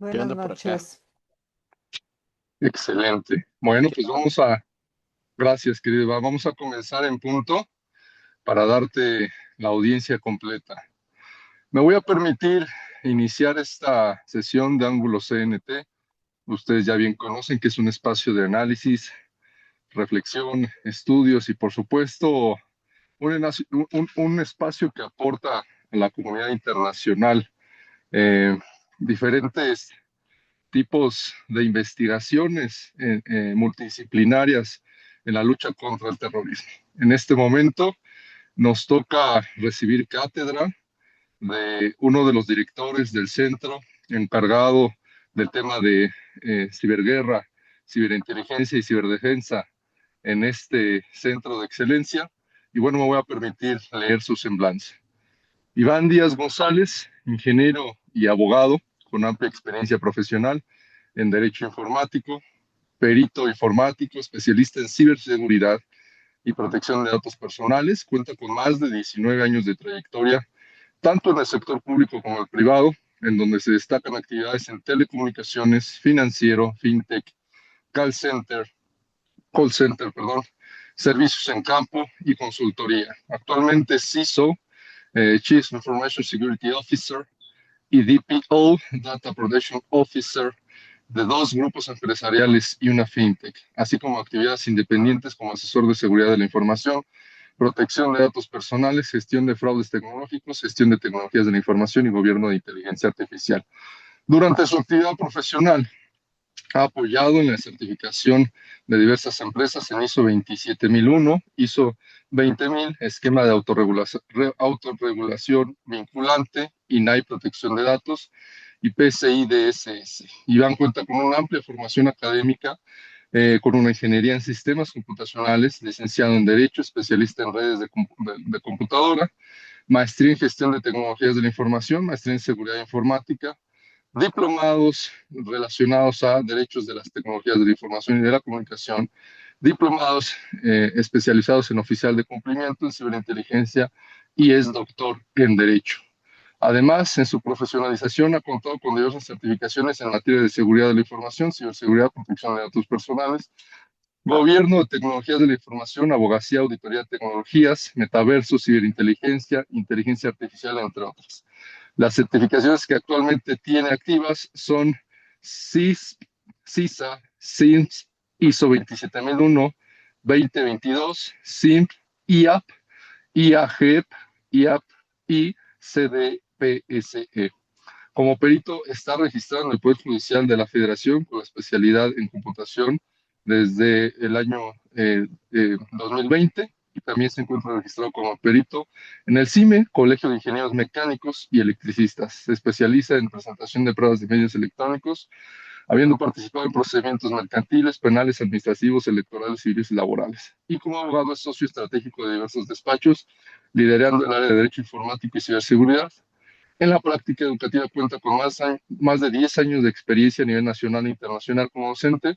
¿Qué Buenas onda por acá? noches. Excelente. Bueno, pues gracias, querido. Vamos a comenzar en punto para darte la audiencia completa. Me voy a permitir iniciar esta sesión de Ángulo CNT. Ustedes ya bien conocen que es un espacio de análisis, reflexión, estudios y, por supuesto, un espacio que aporta a la comunidad internacional eh, diferentes tipos de investigaciones multidisciplinarias en la lucha contra el terrorismo. En este momento nos toca recibir cátedra de uno de los directores del centro encargado del tema de ciberguerra, ciberinteligencia y ciberdefensa en este centro de excelencia. Y bueno, me voy a permitir leer su semblanza. Iván Díaz González, ingeniero y abogado con amplia experiencia profesional en Derecho Informático, perito informático, especialista en ciberseguridad y protección de datos personales, cuenta con más de 19 años de trayectoria, tanto en el sector público como el privado, en donde se destacan actividades en telecomunicaciones, financiero, fintech, call center, call center, perdón, servicios en campo y consultoría. Actualmente es CISO, Chief Information Security Officer, y DPO, Data Protection Officer, de dos grupos empresariales y una fintech, así como actividades independientes como asesor de seguridad de la información, protección de datos personales, gestión de fraudes tecnológicos, gestión de tecnologías de la información y gobierno de inteligencia artificial. Durante su actividad profesional, ha apoyado en la certificación de diversas empresas en ISO 27001, ISO 20000, esquema de autorregulación vinculante, INAI protección de datos y PCI DSS. Iván cuenta con una amplia formación académica, con una ingeniería en sistemas computacionales, licenciado en Derecho, especialista en redes de computadora, maestría en gestión de tecnologías de la información, maestría en seguridad informática, diplomados relacionados a derechos de las tecnologías de la información y de la comunicación, diplomados especializados en oficial de cumplimiento en ciberinteligencia y es doctor en Derecho. Además, en su profesionalización ha contado con diversas certificaciones en materia de seguridad de la información, ciberseguridad, protección de datos personales, gobierno de tecnologías de la información, abogacía, auditoría de tecnologías, metaverso, ciberinteligencia, inteligencia artificial, entre otras. Las certificaciones que actualmente tiene activas son CIS, CISA, CIMS, ISO 27001, 2022, CIMP, IAP, IAGEP, IAP y CDPSE. Como perito está registrado en el Poder Judicial de la Federación con la especialidad en computación desde el año 2020 y también se encuentra registrado como perito en el CIME, Colegio de Ingenieros Mecánicos y Electricistas. Se especializa en presentación de pruebas de medios electrónicos, habiendo participado en procedimientos mercantiles, penales, administrativos, electorales, civiles y laborales. Y como abogado es socio estratégico de diversos despachos, liderando el área de Derecho Informático y Ciberseguridad. En la práctica educativa cuenta con más de 10 años de experiencia a nivel nacional e internacional como docente,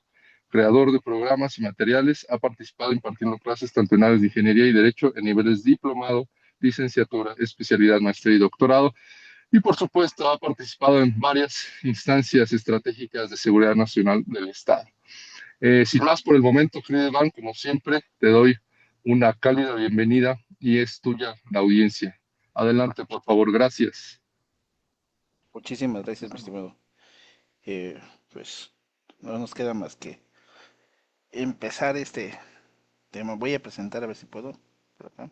creador de programas y materiales, ha participado impartiendo clases tanto en áreas de ingeniería y derecho en niveles diplomado, licenciatura, especialidad, maestría y doctorado, y por supuesto ha participado en varias instancias estratégicas de seguridad nacional del Estado. Sin más por el momento, querido Iván, como siempre, te doy una cálida bienvenida y es tuya la audiencia. Adelante, por favor, gracias. Muchísimas gracias, mi estimado. Pues no nos queda más que empezar este tema. Voy a presentar a ver si puedo. Por acá.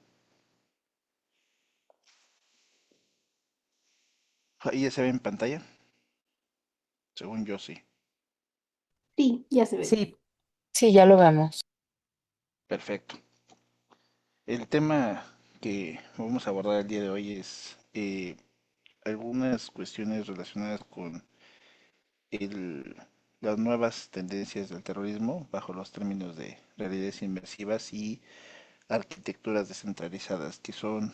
Ahí ya se ve en pantalla. Según yo, sí. Sí, ya se ve. Sí, sí, ya lo vemos. Perfecto. El tema que vamos a abordar el día de hoy es algunas cuestiones relacionadas con el- las nuevas tendencias del terrorismo bajo los términos de realidades inmersivas y arquitecturas descentralizadas, que son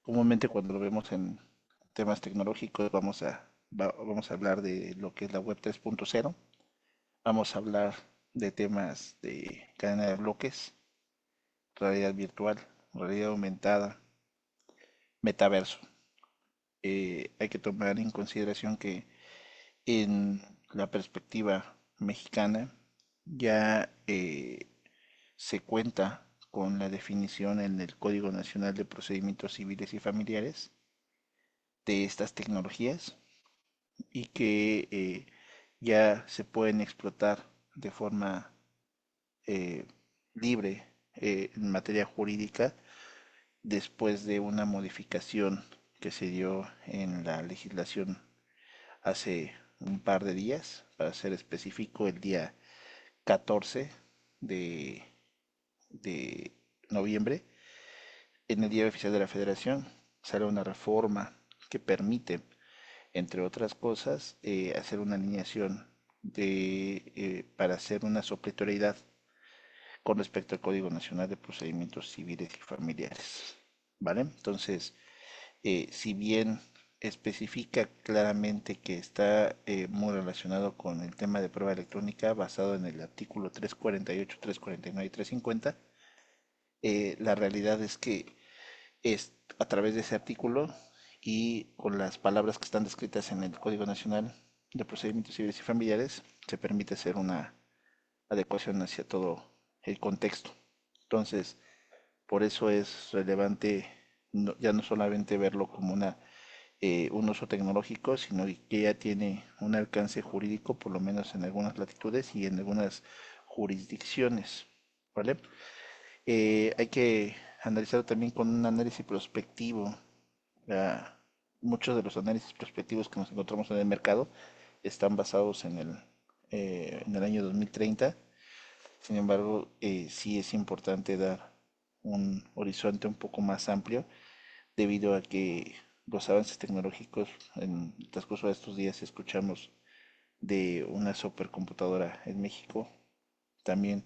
comúnmente cuando lo vemos en temas tecnológicos, vamos a hablar de lo que es la web 3.0, vamos a hablar de temas de cadena de bloques, realidad virtual, realidad aumentada, metaverso. Hay que tomar en consideración que En la perspectiva mexicana ya se cuenta con la definición en el Código Nacional de Procedimientos Civiles y Familiares de estas tecnologías y que ya se pueden explotar de forma eh, libre en materia jurídica después de una modificación que se dio en la legislación hace un par de días, para ser específico, el día 14 de, de noviembre, en el Diario Oficial de la Federación sale una reforma que permite, entre otras cosas, hacer una alineación para hacer una supletoriedad con respecto al Código Nacional de Procedimientos Civiles y Familiares. ¿Vale? Entonces, si bien especifica claramente que está muy relacionado con el tema de prueba electrónica basado en el artículo 348, 349 y 350, la realidad es que es a través de ese artículo y con las palabras que están descritas en el Código Nacional de Procedimientos Civiles y Familiares, se permite hacer una adecuación hacia todo el contexto. Entonces, por eso es relevante ya no solamente verlo como un uso tecnológico, sino que ya tiene un alcance jurídico, por lo menos en algunas latitudes y en algunas jurisdicciones. ¿Vale? Hay que analizarlo también con un análisis prospectivo. Ah, muchos de los análisis prospectivos que nos encontramos en el mercado están basados en el año 2030. Sin embargo, sí es importante dar un horizonte un poco más amplio debido a que los avances tecnológicos en el transcurso de estos días escuchamos de una supercomputadora en México. También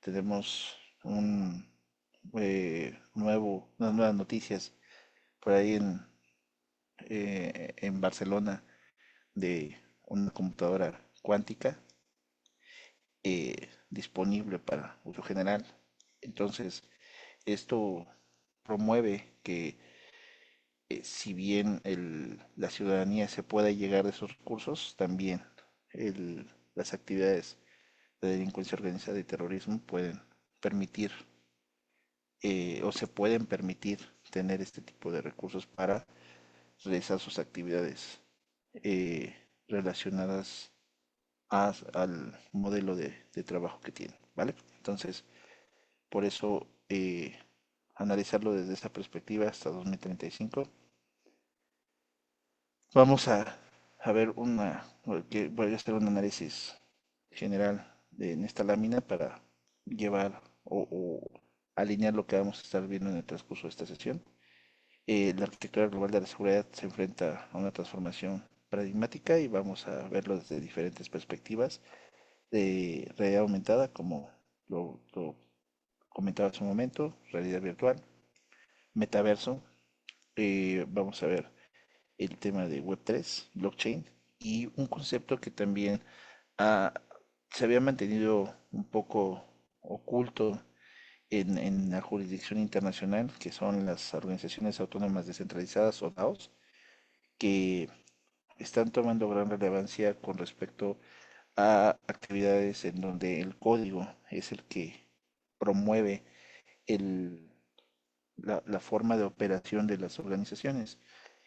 tenemos unas nuevas noticias por ahí en Barcelona de una computadora cuántica disponible para uso general. Entonces, esto promueve que si bien la ciudadanía se pueda llegar de esos recursos, también las actividades de delincuencia organizada y terrorismo pueden permitir o se pueden permitir tener este tipo de recursos para realizar sus actividades eh, relacionadas al modelo de trabajo que tienen, ¿vale? Entonces, por eso analizarlo desde esa perspectiva hasta 2035. Vamos a ver voy a hacer un análisis general en esta lámina para llevar o alinear lo que vamos a estar viendo en el transcurso de esta sesión. La arquitectura global de la seguridad se enfrenta a una transformación paradigmática y vamos a verlo desde diferentes perspectivas de realidad aumentada, como lo comentaba hace un momento, realidad virtual, metaverso. Vamos a ver el tema de Web3, blockchain, y un concepto que también ah, se había mantenido un poco oculto en la jurisdicción internacional, que son las organizaciones autónomas descentralizadas o DAOs, que están tomando gran relevancia con respecto a actividades en donde el código es el que promueve el, la forma de operación de las organizaciones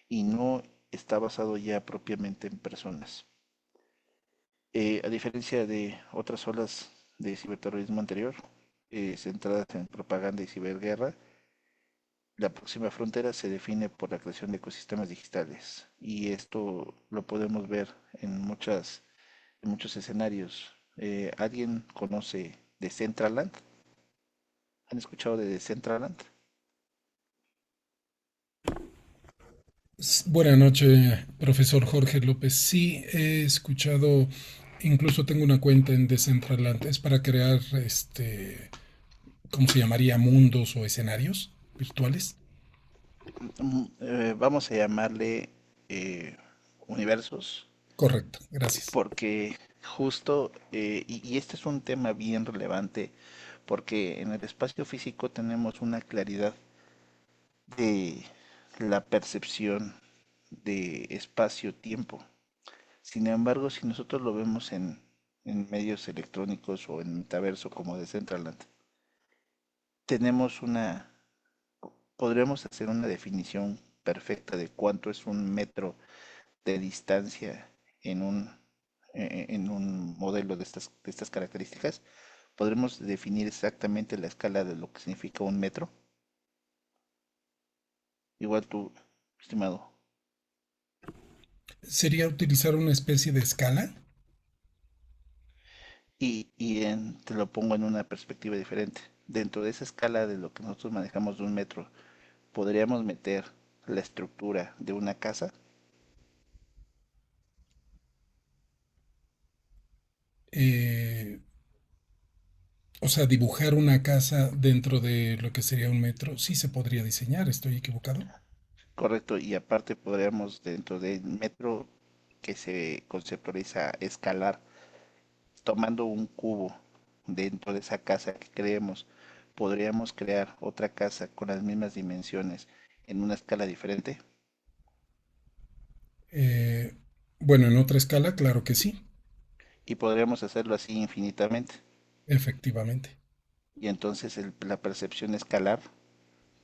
y no está basado ya propiamente en personas. A diferencia de otras olas de ciberterrorismo anterior, centradas en propaganda y ciberguerra, la próxima frontera se define por la creación de ecosistemas digitales y esto lo podemos ver en muchos escenarios. ¿Alguien conoce Decentraland? ¿Han escuchado de Decentraland? Buenas noches, profesor Jorge López. Sí, he escuchado, incluso tengo una cuenta en Decentraland, es para crear, ¿cómo se llamaría? Mundos o escenarios virtuales. Vamos a llamarle universos, Correcto, gracias. porque justo, y este es un tema bien relevante, porque en el espacio físico tenemos una claridad de la percepción de espacio-tiempo. Sin embargo, si nosotros lo vemos en medios electrónicos o en metaverso como Decentraland, tenemos podríamos hacer una definición perfecta de cuánto es un metro de distancia en en un modelo de estas características. Podremos definir exactamente la escala de lo que significa un metro. Igual tú, estimado. ¿Sería utilizar una especie de escala? Te lo pongo en una perspectiva diferente. Dentro de esa escala de lo que nosotros manejamos de un metro, podríamos meter la estructura de una casa. Eh, o sea, dibujar una casa dentro de lo que sería un metro, sí se podría diseñar, ¿estoy equivocado? Correcto, y aparte podríamos dentro del metro que se conceptualiza escalar, tomando un cubo dentro de esa casa que creemos, podríamos crear otra casa con las mismas dimensiones en una escala diferente Eh, bueno, en otra escala, claro que sí, y podríamos hacerlo así infinitamente. efectivamente. Y entonces la percepción escalar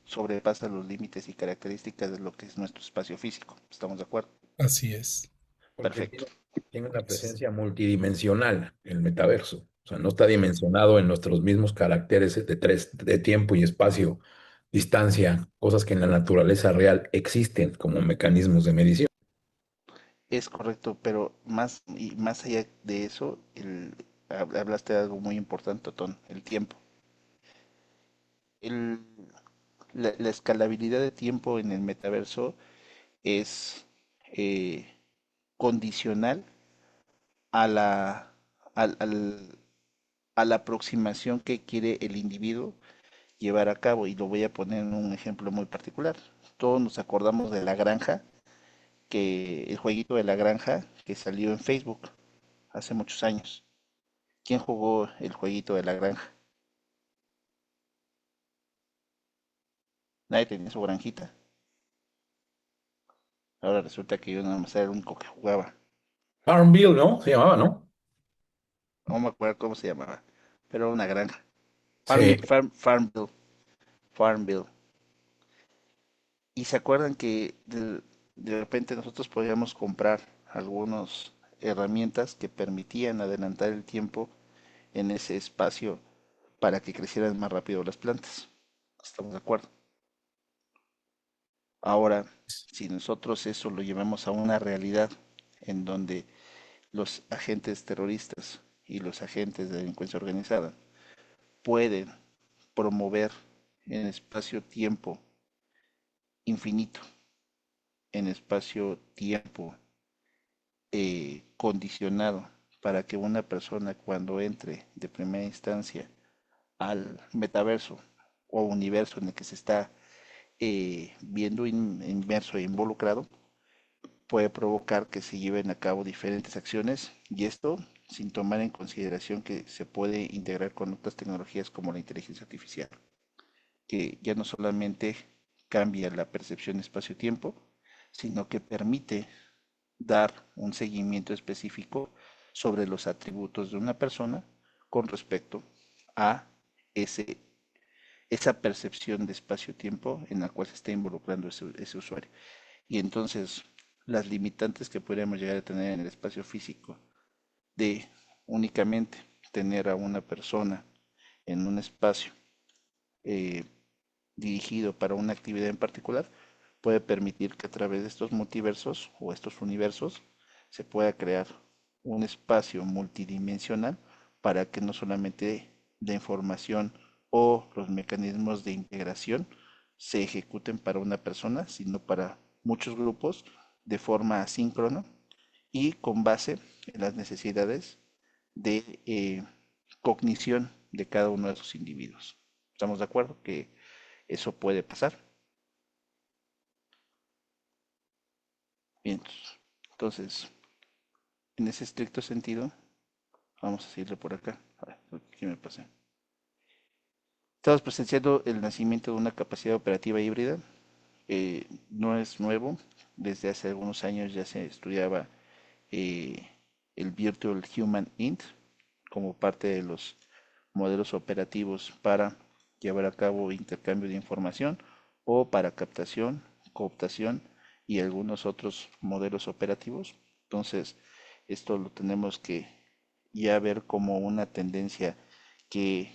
sobrepasa los límites y características de lo que es nuestro espacio físico. ¿Estamos de acuerdo? Así es. Porque Perfecto. tiene una presencia multidimensional el metaverso. O sea, no está dimensionado en nuestros mismos caracteres de tiempo y espacio, distancia, cosas que en la naturaleza real existen como mecanismos de medición. Es correcto, pero más allá de eso, hablaste de algo muy importante, Ton, el tiempo. El, la escalabilidad de tiempo en el metaverso es eh, condicional a a la aproximación que quiere el individuo llevar a cabo. Y lo voy a poner en un ejemplo muy particular. Todos nos acordamos de la granja, el jueguito de la granja que salió en Facebook hace muchos años. ¿Quién jugó el jueguito de la granja? Nadie tenía su granjita. Ahora resulta que yo nada más era el único que jugaba. Farmville, ¿no? Se llamaba, ¿no? No me acuerdo cómo se llamaba, pero era una granja. Sí. Farmville. Farmville. Y se acuerdan que de repente nosotros podíamos comprar algunas herramientas que permitían adelantar el tiempo en ese espacio para que crecieran más rápido las plantas. ¿Estamos de acuerdo? Ahora, si nosotros eso lo llevamos a una realidad en donde los agentes terroristas y los agentes de delincuencia organizada pueden promover en espacio-tiempo infinito, en espacio-tiempo condicionado, para que una persona cuando entre de primera instancia al metaverso o universo en el que se está viendo inmerso e involucrado, puede provocar que se lleven a cabo diferentes acciones y esto sin tomar en consideración que se puede integrar con otras tecnologías como la inteligencia artificial, que ya no solamente cambia la percepción espacio-tiempo, sino que permite dar un seguimiento específico sobre los atributos de una persona con respecto a ese, esa percepción de espacio-tiempo en la cual se está involucrando ese usuario. Y entonces las limitantes que podríamos llegar a tener en el espacio físico de únicamente tener a una persona en un espacio eh, dirigido para una actividad en particular, puede permitir que a través de estos multiversos o estos universos se pueda crear un espacio multidimensional para que no solamente la información o los mecanismos de integración se ejecuten para una persona, sino para muchos grupos de forma asíncrona y con base en las necesidades de cognición de cada uno de esos individuos. ¿Estamos de acuerdo que eso puede pasar? Bien, entonces, en ese estricto sentido, vamos a seguirle por acá. A ver, ¿qué me pasa? Estamos presenciando el nacimiento de una capacidad operativa híbrida. No es nuevo, desde hace algunos años ya se estudiaba eh, el Virtual Human Int como parte de los modelos operativos para llevar a cabo intercambio de información o para captación, cooptación y algunos otros modelos operativos. Entonces, esto lo tenemos que ya ver como una tendencia que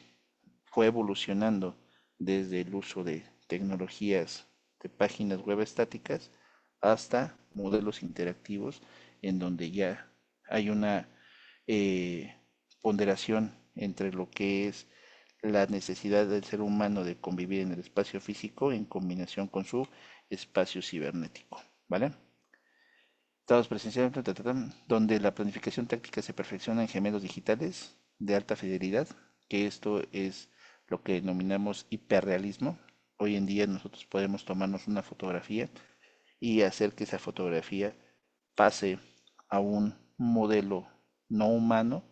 fue evolucionando desde el uso de tecnologías de páginas web estáticas hasta modelos interactivos en donde ya hay una eh, ponderación entre lo que es la necesidad del ser humano de convivir en el espacio físico en combinación con su espacio cibernético, ¿vale? Estados presenciales, donde la planificación táctica se perfecciona en gemelos digitales de alta fidelidad, que esto es lo que denominamos hiperrealismo. Hoy en día nosotros podemos tomarnos una fotografía y hacer que esa fotografía pase a un modelo no humano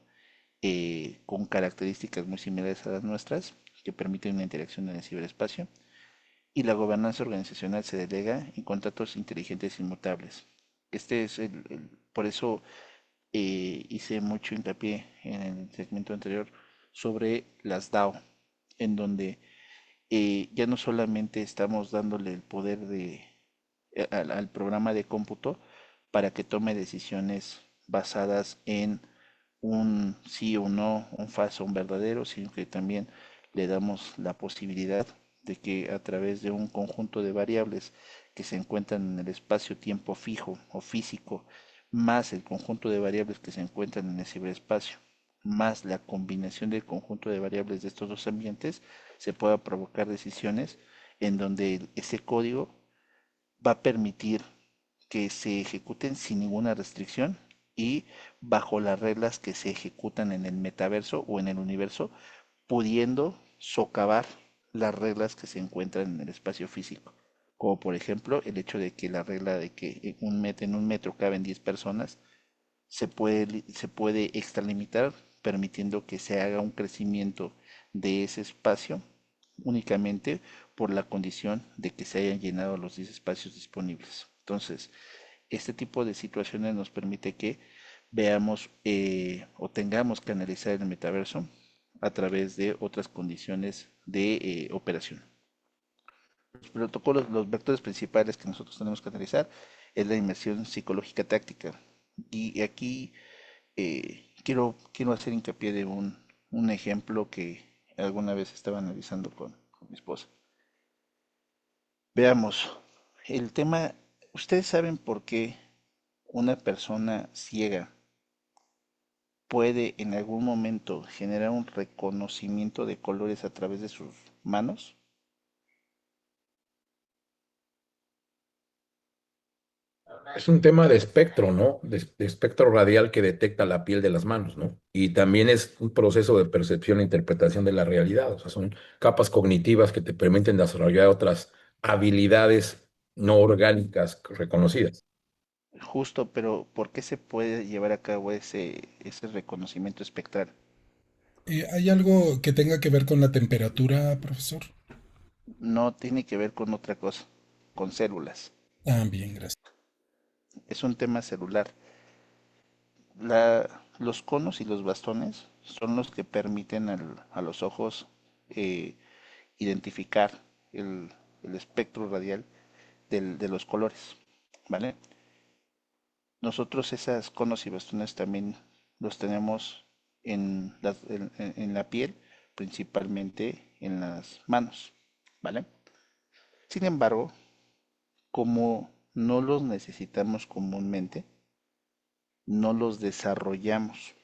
con características muy similares a las nuestras, que permiten una interacción en el ciberespacio. Y la gobernanza organizacional se delega en contratos inteligentes inmutables. Este es por eso hice mucho hincapié en el segmento anterior sobre las DAO, en donde ya no solamente estamos dándole el poder al programa de cómputo para que tome decisiones basadas en un sí o no, un falso o un verdadero, sino que también le damos la posibilidad de que a través de un conjunto de variables que se encuentran en el espacio-tiempo fijo o físico, más el conjunto de variables que se encuentran en el ciberespacio, más la combinación del conjunto de variables de estos dos ambientes, se pueda provocar decisiones en donde ese código va a permitir que se ejecuten sin ninguna restricción y bajo las reglas que se ejecutan en el metaverso o en el universo, pudiendo socavar las reglas que se encuentran en el espacio físico. Como por ejemplo el hecho de que la regla de que en un metro caben 10 personas se puede extralimitar permitiendo que se haga un crecimiento de ese espacio únicamente por la condición de que se hayan llenado los 10 espacios disponibles. Entonces, este tipo de situaciones nos permite que veamos o tengamos que analizar el metaverso a través de otras condiciones de operación. Los protocolos, los vectores principales que nosotros tenemos que analizar es la inmersión psicológica táctica. Y aquí quiero hacer hincapié de un ejemplo que alguna vez estaba analizando con mi esposa. Veamos, el tema, ¿ustedes saben por qué una persona ciega puede en algún momento generar un reconocimiento de colores a través de sus manos? Es un tema de espectro, ¿no? De espectro radial que detecta la piel de las manos, ¿no? Y también es un proceso de percepción e interpretación de la realidad. O sea, son capas cognitivas que te permiten desarrollar otras habilidades no orgánicas reconocidas. Justo, pero ¿por qué se puede llevar a cabo ese reconocimiento espectral? ¿Hay algo que tenga que ver con la temperatura, profesor? No tiene que ver con otra cosa, con células. Ah, bien, gracias. Es un tema celular. Los conos y los bastones son los que permiten a los ojos eh, identificar el, el espectro radial de los colores, ¿vale? Nosotros esas conos y bastones también los tenemos en la piel, principalmente en las manos, ¿vale? Sin embargo, como no los necesitamos comúnmente, no los desarrollamos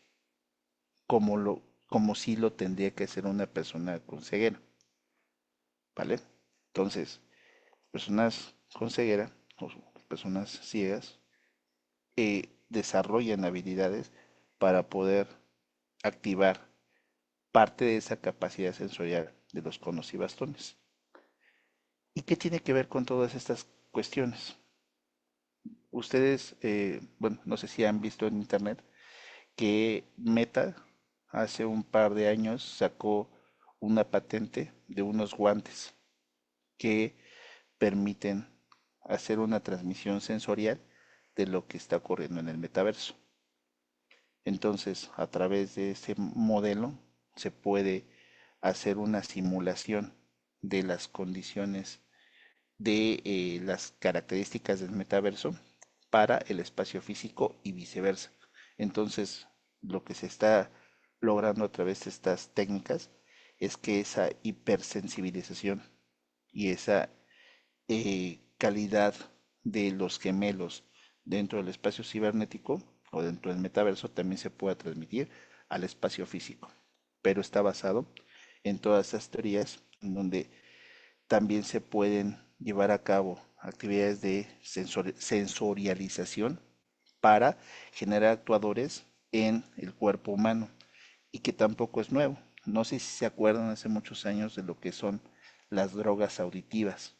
como si lo tendría que hacer una persona con ceguera, ¿vale? Entonces, personas con ceguera o personas ciegas desarrollan habilidades para poder activar parte de esa capacidad sensorial de los conos y bastones. ¿Y qué tiene que ver con todas estas cuestiones? Ustedes, bueno, no sé si han visto en internet que Meta hace un par de años sacó una patente de unos guantes que permiten hacer una transmisión sensorial de lo que está ocurriendo en el metaverso. Entonces, a través de ese modelo se puede hacer una simulación de las condiciones de las características del metaverso para el espacio físico y viceversa. Entonces, lo que se está logrando a través de estas técnicas es que esa hipersensibilización y esa calidad de los gemelos dentro del espacio cibernético o dentro del metaverso también se pueda transmitir al espacio físico. Pero está basado en todas esas teorías en donde también se pueden llevar a cabo actividades de sensorialización para generar actuadores en el cuerpo humano y que tampoco es nuevo. No sé si se acuerdan hace muchos años de lo que son las drogas auditivas.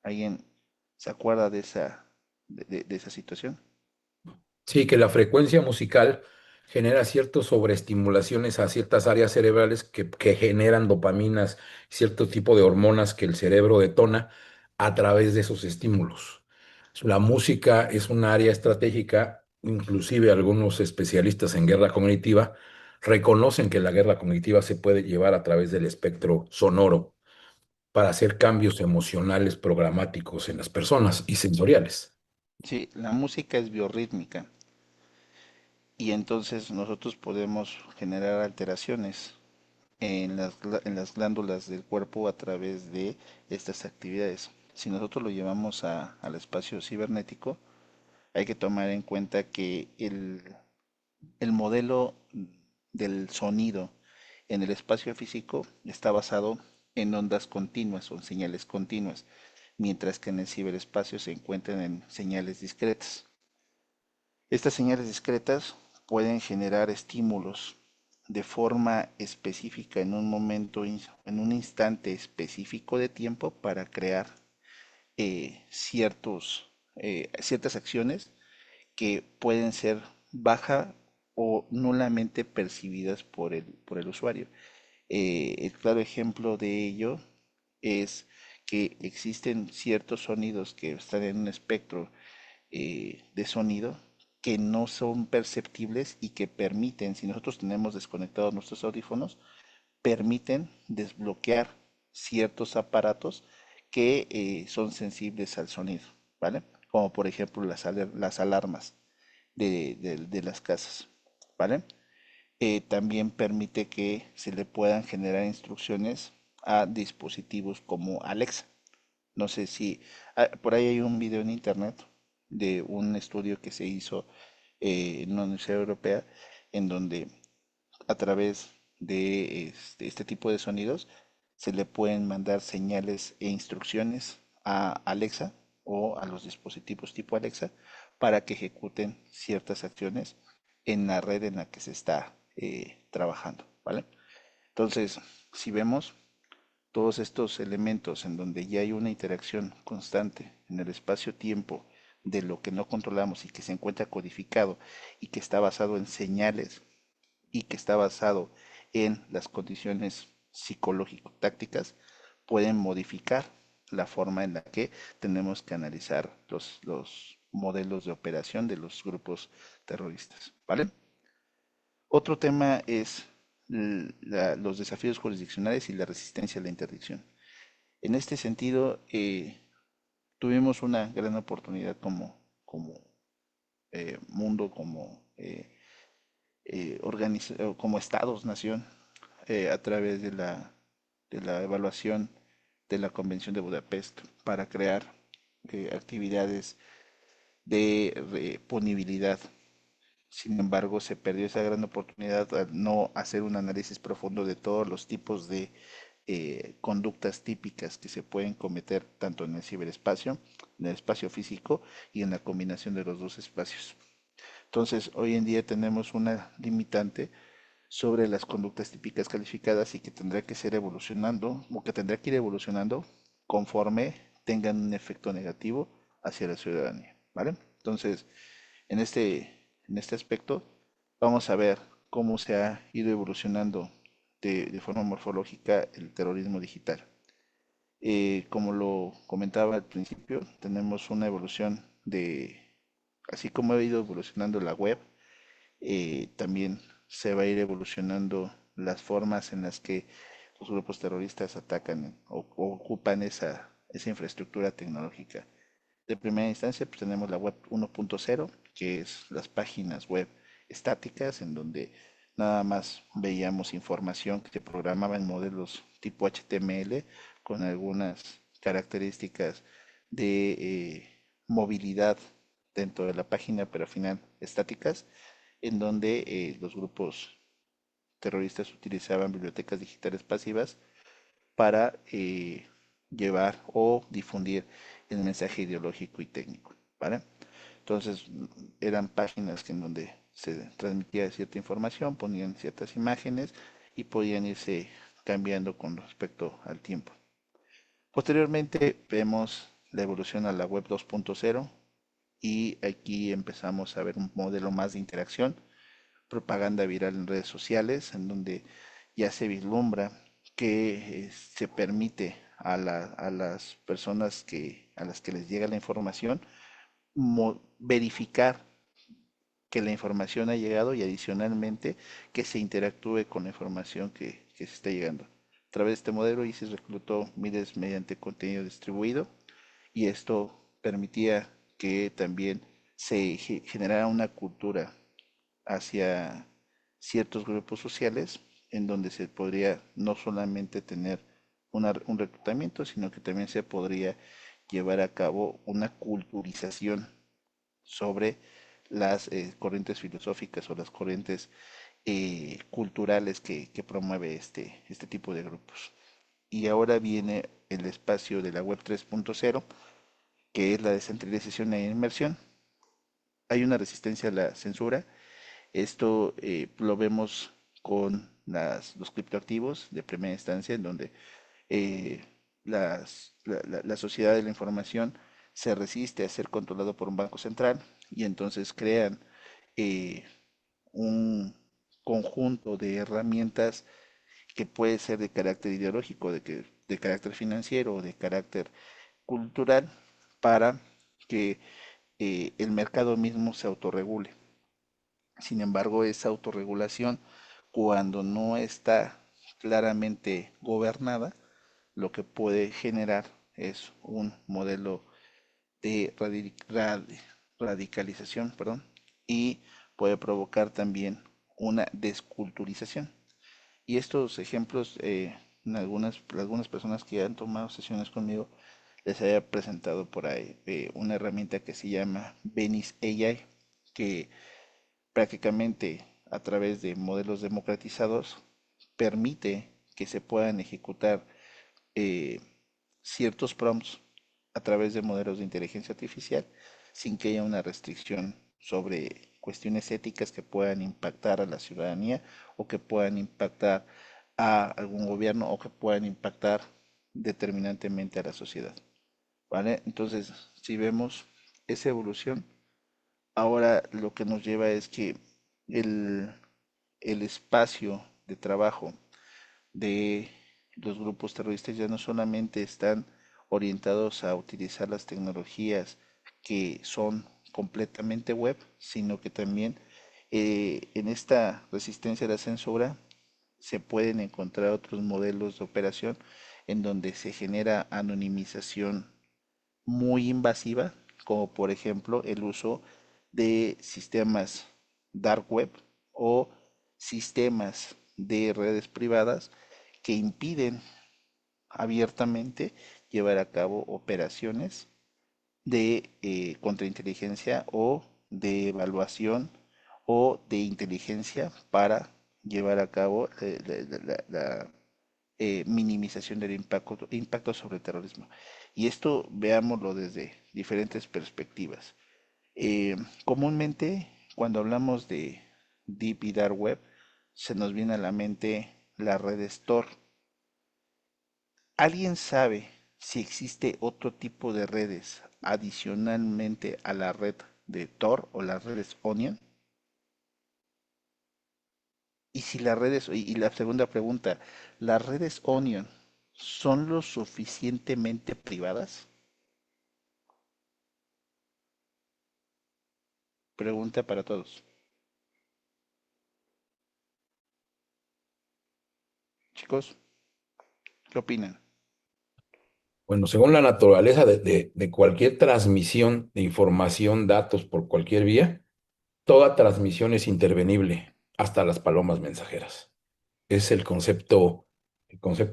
¿Alguien se acuerda de de esa situación? Sí, que la frecuencia musical genera ciertas sobreestimulaciones a ciertas áreas cerebrales que generan dopaminas, cierto tipo de hormonas que el cerebro detona a través de esos estímulos. La música es un área estratégica, inclusive algunos especialistas en guerra cognitiva reconocen que la guerra cognitiva se puede llevar a través del espectro sonoro para hacer cambios emocionales programáticos en las personas y sensoriales. Sí, la música es biorrítmica y entonces nosotros podemos generar alteraciones en en las glándulas del cuerpo a través de estas actividades. Si nosotros lo llevamos al espacio cibernético, hay que tomar en cuenta que el modelo del sonido en el espacio físico está basado en ondas continuas o en señales continuas, mientras que en el ciberespacio se encuentran en señales discretas. Estas señales discretas pueden generar estímulos de forma específica en un momento, en un instante específico de tiempo para crear ciertas acciones que pueden ser baja o nulamente percibidas por por el usuario. El claro ejemplo de ello es que existen ciertos sonidos que están en un espectro de sonido que no son perceptibles y que permiten, si nosotros tenemos desconectados nuestros audífonos, permiten desbloquear ciertos aparatos que son sensibles al sonido, ¿vale? Como por ejemplo las alarmas de las casas, ¿vale? También permite que se le puedan generar instrucciones a dispositivos como Alexa. No sé si por ahí hay un video en internet de un estudio que se hizo en una universidad europea en donde a través de este tipo de sonidos se le pueden mandar señales e instrucciones a Alexa o a los dispositivos tipo Alexa para que ejecuten ciertas acciones en la red en la que se está trabajando, ¿vale? Entonces, si vemos todos estos elementos en donde ya hay una interacción constante en el espacio-tiempo de lo que no controlamos y que se encuentra codificado y que está basado en señales y que está basado en las condiciones psicológico-tácticas, pueden modificar la forma en la que tenemos que analizar los modelos de operación de los grupos terroristas, ¿vale? Otro tema es los desafíos jurisdiccionales y la resistencia a la interdicción. En este sentido, tuvimos una gran oportunidad como mundo, como estados-nación, a través de de la evaluación de la Convención de Budapest para crear actividades de punibilidad. Sin embargo, se perdió esa gran oportunidad al no hacer un análisis profundo de todos los tipos de conductas típicas que se pueden cometer tanto en el ciberespacio, en el espacio físico y en la combinación de los dos espacios. Entonces, hoy en día tenemos una limitante sobre las conductas típicas calificadas y que tendrá que ser evolucionando o que tendrá que ir evolucionando conforme tengan un efecto negativo hacia la ciudadanía, ¿vale? Entonces, en en este aspecto, vamos a ver cómo se ha ido evolucionando de forma morfológica el terrorismo digital. Como lo comentaba al principio, tenemos una evolución así como ha ido evolucionando la web, también se va a ir evolucionando las formas en las que los grupos terroristas atacan o ocupan esa infraestructura tecnológica. De primera instancia, pues tenemos la web 1.0, que es las páginas web estáticas, en donde nada más veíamos información que se programaba en modelos tipo HTML con algunas características de movilidad dentro de la página, pero al final estáticas, en donde los grupos terroristas utilizaban bibliotecas digitales pasivas para llevar o difundir el mensaje ideológico y técnico, ¿vale? Entonces eran páginas en donde se transmitía cierta información, ponían ciertas imágenes y podían irse cambiando con respecto al tiempo. Posteriormente vemos la evolución a la web 2.0 y aquí empezamos a ver un modelo más de interacción, propaganda viral en redes sociales, en donde ya se vislumbra que se permite a las personas a las que les llega la información verificar que la información ha llegado y adicionalmente que se interactúe con la información que se está llegando. A través de este modelo ISIS reclutó miles mediante contenido distribuido y esto permitía que también se generara una cultura hacia ciertos grupos sociales en donde se podría no solamente tener un reclutamiento, sino que también se podría llevar a cabo una culturización sobre las corrientes filosóficas o las corrientes culturales que promueve este tipo de grupos. Y ahora viene el espacio de la web 3.0, que es la descentralización e inmersión. Hay una resistencia a la censura. Esto lo vemos con los criptoactivos de primera instancia, en donde eh, la sociedad de la información se resiste a ser controlado por un banco central y entonces crean eh, un conjunto de herramientas que puede ser de carácter ideológico, de carácter financiero o de carácter cultural para que el mercado mismo se autorregule. Sin embargo, esa autorregulación, cuando no está claramente gobernada, lo que puede generar es un modelo de radicalización, perdón, y puede provocar también una desculturización. Y estos ejemplos, algunas personas que ya han tomado sesiones conmigo, les había presentado por ahí una herramienta que se llama Venice AI, que prácticamente a través de modelos democratizados permite que se puedan ejecutar eh, ciertos prompts a través de modelos de inteligencia artificial sin que haya una restricción sobre cuestiones éticas que puedan impactar a la ciudadanía o que puedan impactar a algún gobierno o que puedan impactar determinantemente a la sociedad. ¿Vale? Entonces, si vemos esa evolución, ahora lo que nos lleva es que el, el espacio de trabajo de los grupos terroristas ya no solamente están orientados a utilizar las tecnologías que son completamente web, sino que también en esta resistencia a la censura se pueden encontrar otros modelos de operación en donde se genera anonimización muy invasiva, como por ejemplo el uso de sistemas dark web o sistemas de redes privadas que impiden abiertamente llevar a cabo operaciones de contrainteligencia o de evaluación o de inteligencia para llevar a cabo minimización del impacto sobre el terrorismo. Y esto veámoslo desde diferentes perspectivas. Comúnmente, cuando hablamos de Deep y Dark Web, se nos viene a la mente la red Tor. ¿Alguien sabe si existe otro tipo de redes adicionalmente a la red de Tor o las redes Onion? Y si las redes, y la segunda pregunta, ¿las redes Onion son lo suficientemente privadas? Pregunta para todos. Chicos, ¿qué opinan? Bueno, según la naturaleza de cualquier transmisión de información, datos por cualquier vía, toda transmisión es intervenible, hasta las palomas mensajeras. Es el concepto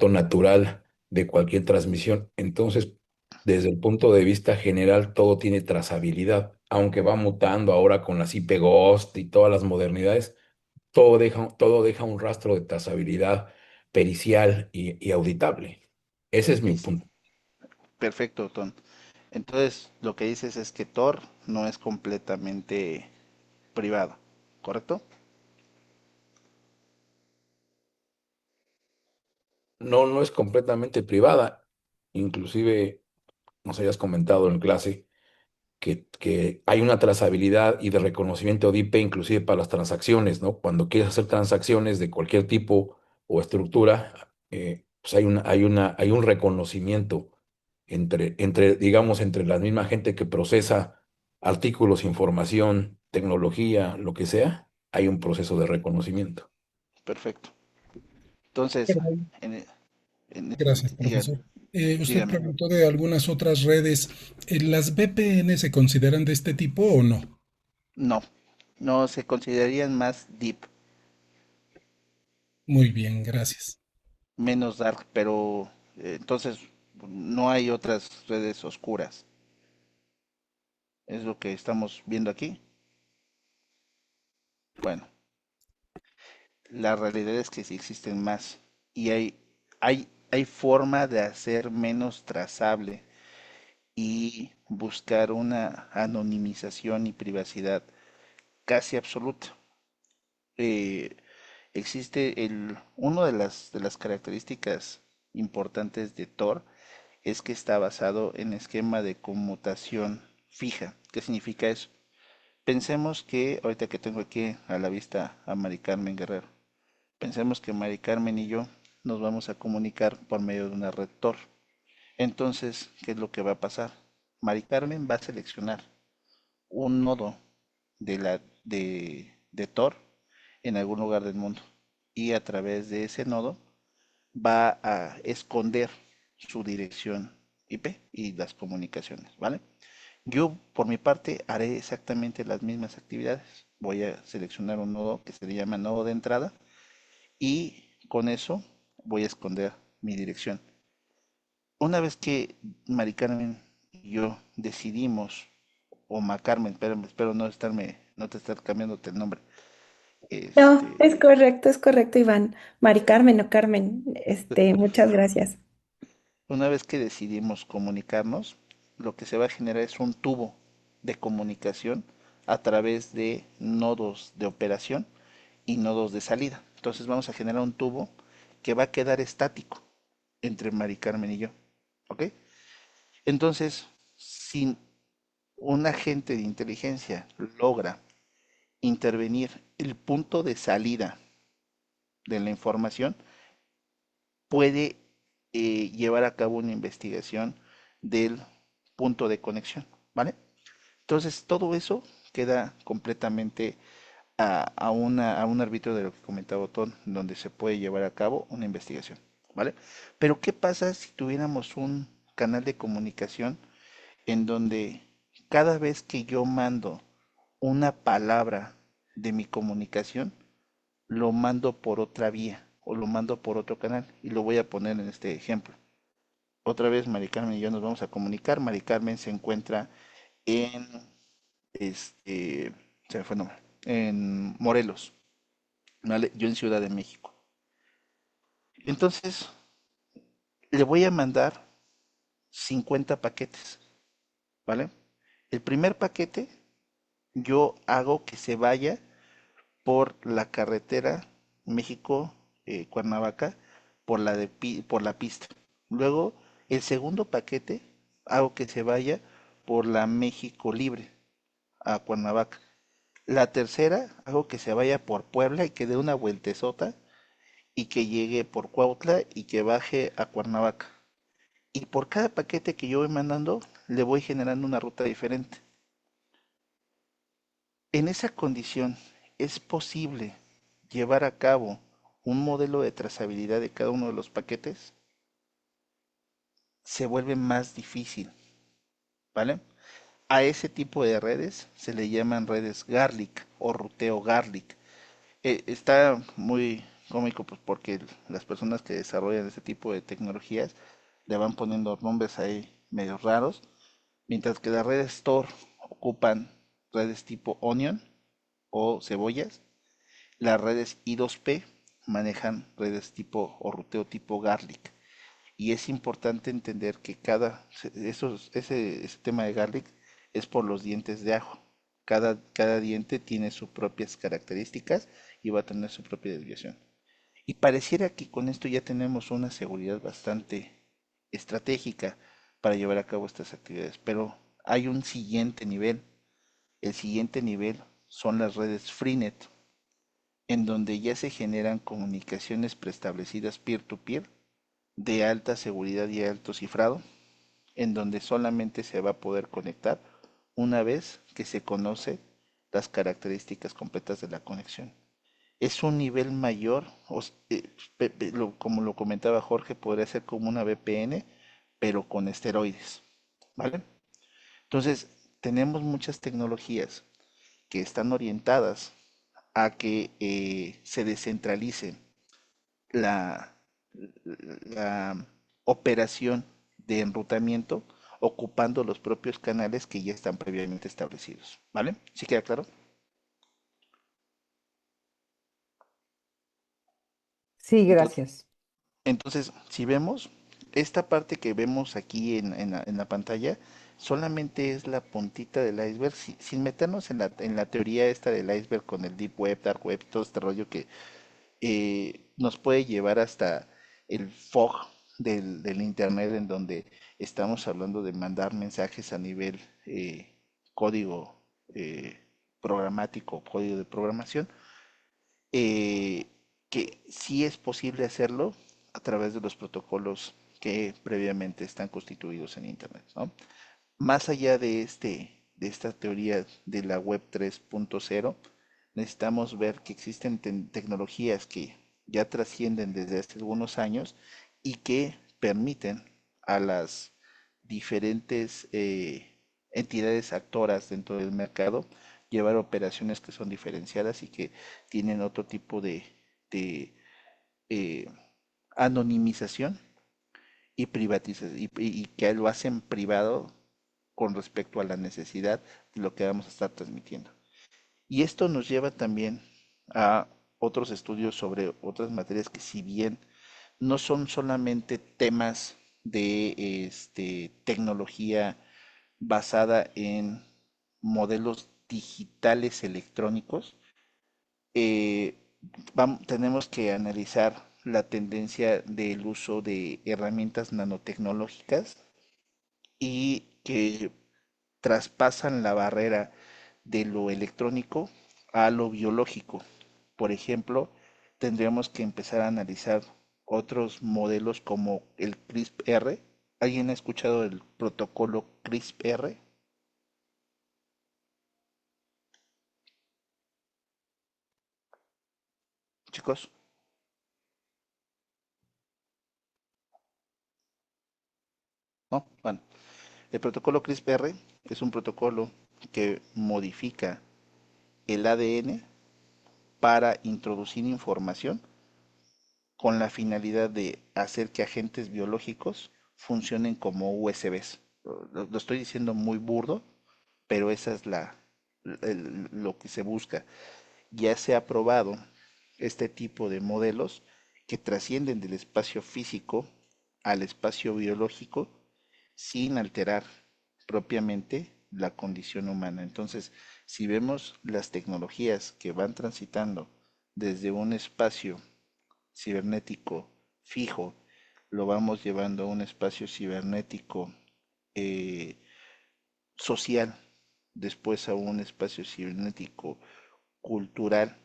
natural de cualquier transmisión. Entonces, desde el punto de vista general, todo tiene trazabilidad, aunque va mutando ahora con las IP Ghost y todas las modernidades, todo deja un rastro de trazabilidad pericial y auditable. Ese es mi Es punto. perfecto, Ton. Entonces, lo que dices es que Tor no es completamente privado, ¿correcto? No, no es completamente privada. Inclusive, nos hayas comentado en clase que hay una trazabilidad y de reconocimiento de IP inclusive para las transacciones, ¿no? Cuando quieres hacer transacciones de cualquier tipo o estructura, pues hay un reconocimiento digamos, entre la misma gente que procesa artículos, información, tecnología, lo que sea, hay un proceso de reconocimiento. Perfecto. Entonces, Pero, en, e- gracias, dígame, profesor. Usted dígame. preguntó de algunas otras redes. ¿Las VPN se consideran de este tipo o no? No, no se considerarían más deep, Muy bien, gracias. menos dark, pero entonces no hay otras redes oscuras. Es lo que estamos viendo aquí. Bueno, la realidad es que sí existen más y hay forma de hacer menos trazable y buscar una anonimización y privacidad casi absoluta. Eh, existe uno de las características importantes de Tor es que está basado en esquema de conmutación fija. ¿Qué significa eso? Pensemos que, ahorita que tengo aquí a la vista a Mari Carmen Guerrero, pensemos que Mari Carmen y yo nos vamos a comunicar por medio de una red Tor. Entonces, ¿qué es lo que va a pasar? Mari Carmen va a seleccionar un nodo de Tor en algún lugar del mundo y a través de ese nodo va a esconder su dirección IP y las comunicaciones, ¿vale? Yo, por mi parte, haré exactamente las mismas actividades. Voy a seleccionar un nodo que se le llama nodo de entrada y con eso voy a esconder mi dirección. Una vez que Mari Carmen y yo decidimos, o Macarmen, espero no te estar cambiándote el nombre. No, Este, es correcto, Iván. Mari Carmen o Carmen, muchas gracias. una vez que decidimos comunicarnos, lo que se va a generar es un tubo de comunicación a través de nodos de operación y nodos de salida. Entonces vamos a generar un tubo que va a quedar estático entre Mari Carmen y yo. ¿Ok? Entonces, si un agente de inteligencia logra intervenir el punto de salida de la información, puede llevar a cabo una investigación del punto de conexión, ¿vale? Entonces, todo eso queda completamente a un árbitro de lo que comentaba Otón, donde se puede llevar a cabo una investigación, ¿vale? Pero, ¿qué pasa si tuviéramos un canal de comunicación en donde cada vez que yo mando una palabra de mi comunicación, lo mando por otra vía o lo mando por otro canal? Y lo voy a poner en este ejemplo. Otra vez Mari Carmen y yo nos vamos a comunicar. Mari Carmen se encuentra en, este, se me fue el nombre, en Morelos, ¿vale? Yo en Ciudad de México. Entonces, le voy a mandar 50 paquetes, ¿vale? El primer paquete yo hago que se vaya por la carretera México-Cuernavaca por la pista. Luego, el segundo paquete hago que se vaya por la México Libre a Cuernavaca. La tercera hago que se vaya por Puebla y que dé una vueltezota y que llegue por Cuautla y que baje a Cuernavaca. Y por cada paquete que yo voy mandando, le voy generando una ruta diferente. En esa condición, es posible llevar a cabo un modelo de trazabilidad de cada uno de los paquetes, se vuelve más difícil, ¿vale? A ese tipo de redes se le llaman redes Garlic o ruteo Garlic. Está muy cómico pues, porque las personas que desarrollan ese tipo de tecnologías le van poniendo nombres ahí medio raros, mientras que las redes Tor ocupan redes tipo Onion o cebollas, las redes I2P manejan redes tipo o ruteo tipo Garlic. Y es importante entender que ese tema de garlic es por los dientes de ajo. Cada diente tiene sus propias características y va a tener su propia desviación. Y pareciera que con esto ya tenemos una seguridad bastante estratégica para llevar a cabo estas actividades, pero hay un siguiente nivel. El siguiente nivel son las redes Freenet, en donde ya se generan comunicaciones preestablecidas peer-to-peer de alta seguridad y alto cifrado, en donde solamente se va a poder conectar una vez que se conoce las características completas de la conexión. Es un nivel mayor, como lo comentaba Jorge, podría ser como una VPN, pero con esteroides, ¿vale? Entonces, tenemos muchas tecnologías que están orientadas a que se descentralice la, la operación de enrutamiento ocupando los propios canales que ya están previamente establecidos. ¿Vale? ¿Sí queda claro? Sí, Entonces, gracias. entonces, si vemos, esta parte que vemos aquí en la pantalla solamente es la puntita del iceberg, sin meternos en la teoría esta del iceberg con el deep web, dark web, todo este rollo que nos puede llevar hasta el fog del internet en donde estamos hablando de mandar mensajes a nivel código programático, código de programación, eh, que sí es posible hacerlo a través de los protocolos que previamente están constituidos en internet, ¿no? Más allá de esta teoría de la web 3.0, necesitamos ver que existen tecnologías que ya trascienden desde hace algunos años y que permiten a las diferentes entidades actoras dentro del mercado llevar operaciones que son diferenciadas y que tienen otro tipo de, eh, anonimización y privatización y que lo hacen privado con respecto a la necesidad de lo que vamos a estar transmitiendo. Y esto nos lleva también a otros estudios sobre otras materias que si bien no son solamente temas de tecnología basada en modelos digitales electrónicos, eh, tenemos que analizar la tendencia del uso de herramientas nanotecnológicas y que traspasan la barrera de lo electrónico a lo biológico. Por ejemplo, tendríamos que empezar a analizar otros modelos como el CRISPR. ¿Alguien ha escuchado el protocolo CRISPR, chicos? ¿No? Bueno, el protocolo CRISPR es un protocolo que modifica el ADN para introducir información con la finalidad de hacer que agentes biológicos funcionen como USBs. Lo estoy diciendo muy burdo, pero esa es lo que se busca. Ya se ha probado este tipo de modelos que trascienden del espacio físico al espacio biológico sin alterar propiamente la condición humana. Entonces, si vemos las tecnologías que van transitando desde un espacio cibernético fijo, lo vamos llevando a un espacio cibernético eh, social, después a un espacio cibernético cultural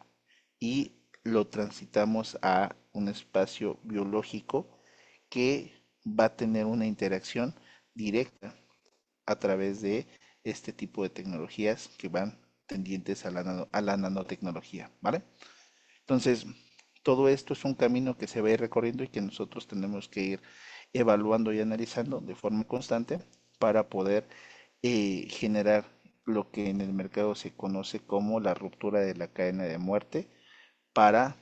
y lo transitamos a un espacio biológico que va a tener una interacción directa a través de este tipo de tecnologías que van tendientes a la nanotecnología, ¿vale? Entonces, Todo esto es un camino que se va a ir recorriendo y que nosotros tenemos que ir evaluando y analizando de forma constante para poder generar lo que en el mercado se conoce como la ruptura de la cadena de muerte para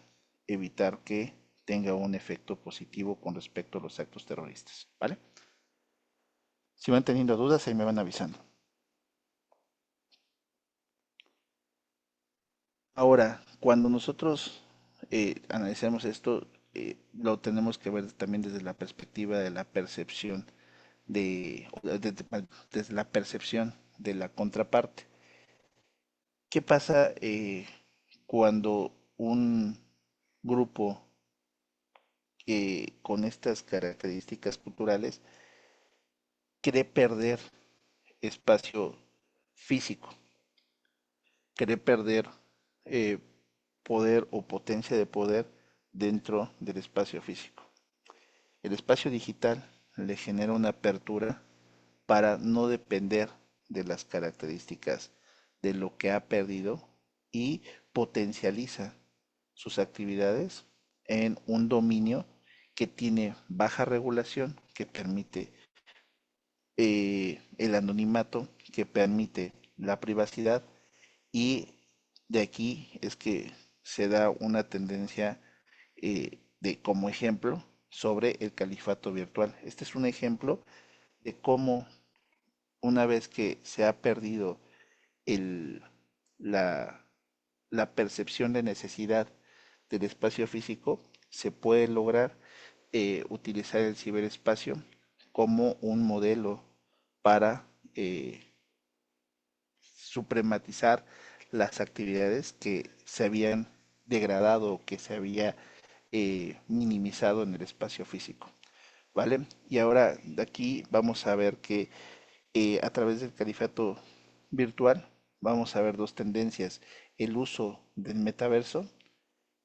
evitar que tenga un efecto positivo con respecto a los actos terroristas, ¿vale? Si van teniendo dudas, ahí me van avisando. Ahora, cuando nosotros analizamos esto, lo tenemos que ver también desde la perspectiva de la percepción desde la percepción de la contraparte. ¿Qué pasa cuando un grupo con estas características culturales cree perder espacio físico, cree perder eh, poder o potencia de poder dentro del espacio físico? El espacio digital le genera una apertura para no depender de las características de lo que ha perdido y potencializa sus actividades en un dominio que tiene baja regulación, que permite el anonimato, que permite la privacidad, y de aquí es que se da una tendencia como ejemplo sobre el califato virtual. Este es un ejemplo de cómo una vez que se ha perdido el, la, la percepción de necesidad del espacio físico, se puede lograr utilizar el ciberespacio como un modelo para suprematizar las actividades que se habían degradado, que se había minimizado en el espacio físico, ¿vale? Y ahora de aquí vamos a ver que a través del califato virtual vamos a ver dos tendencias: el uso del metaverso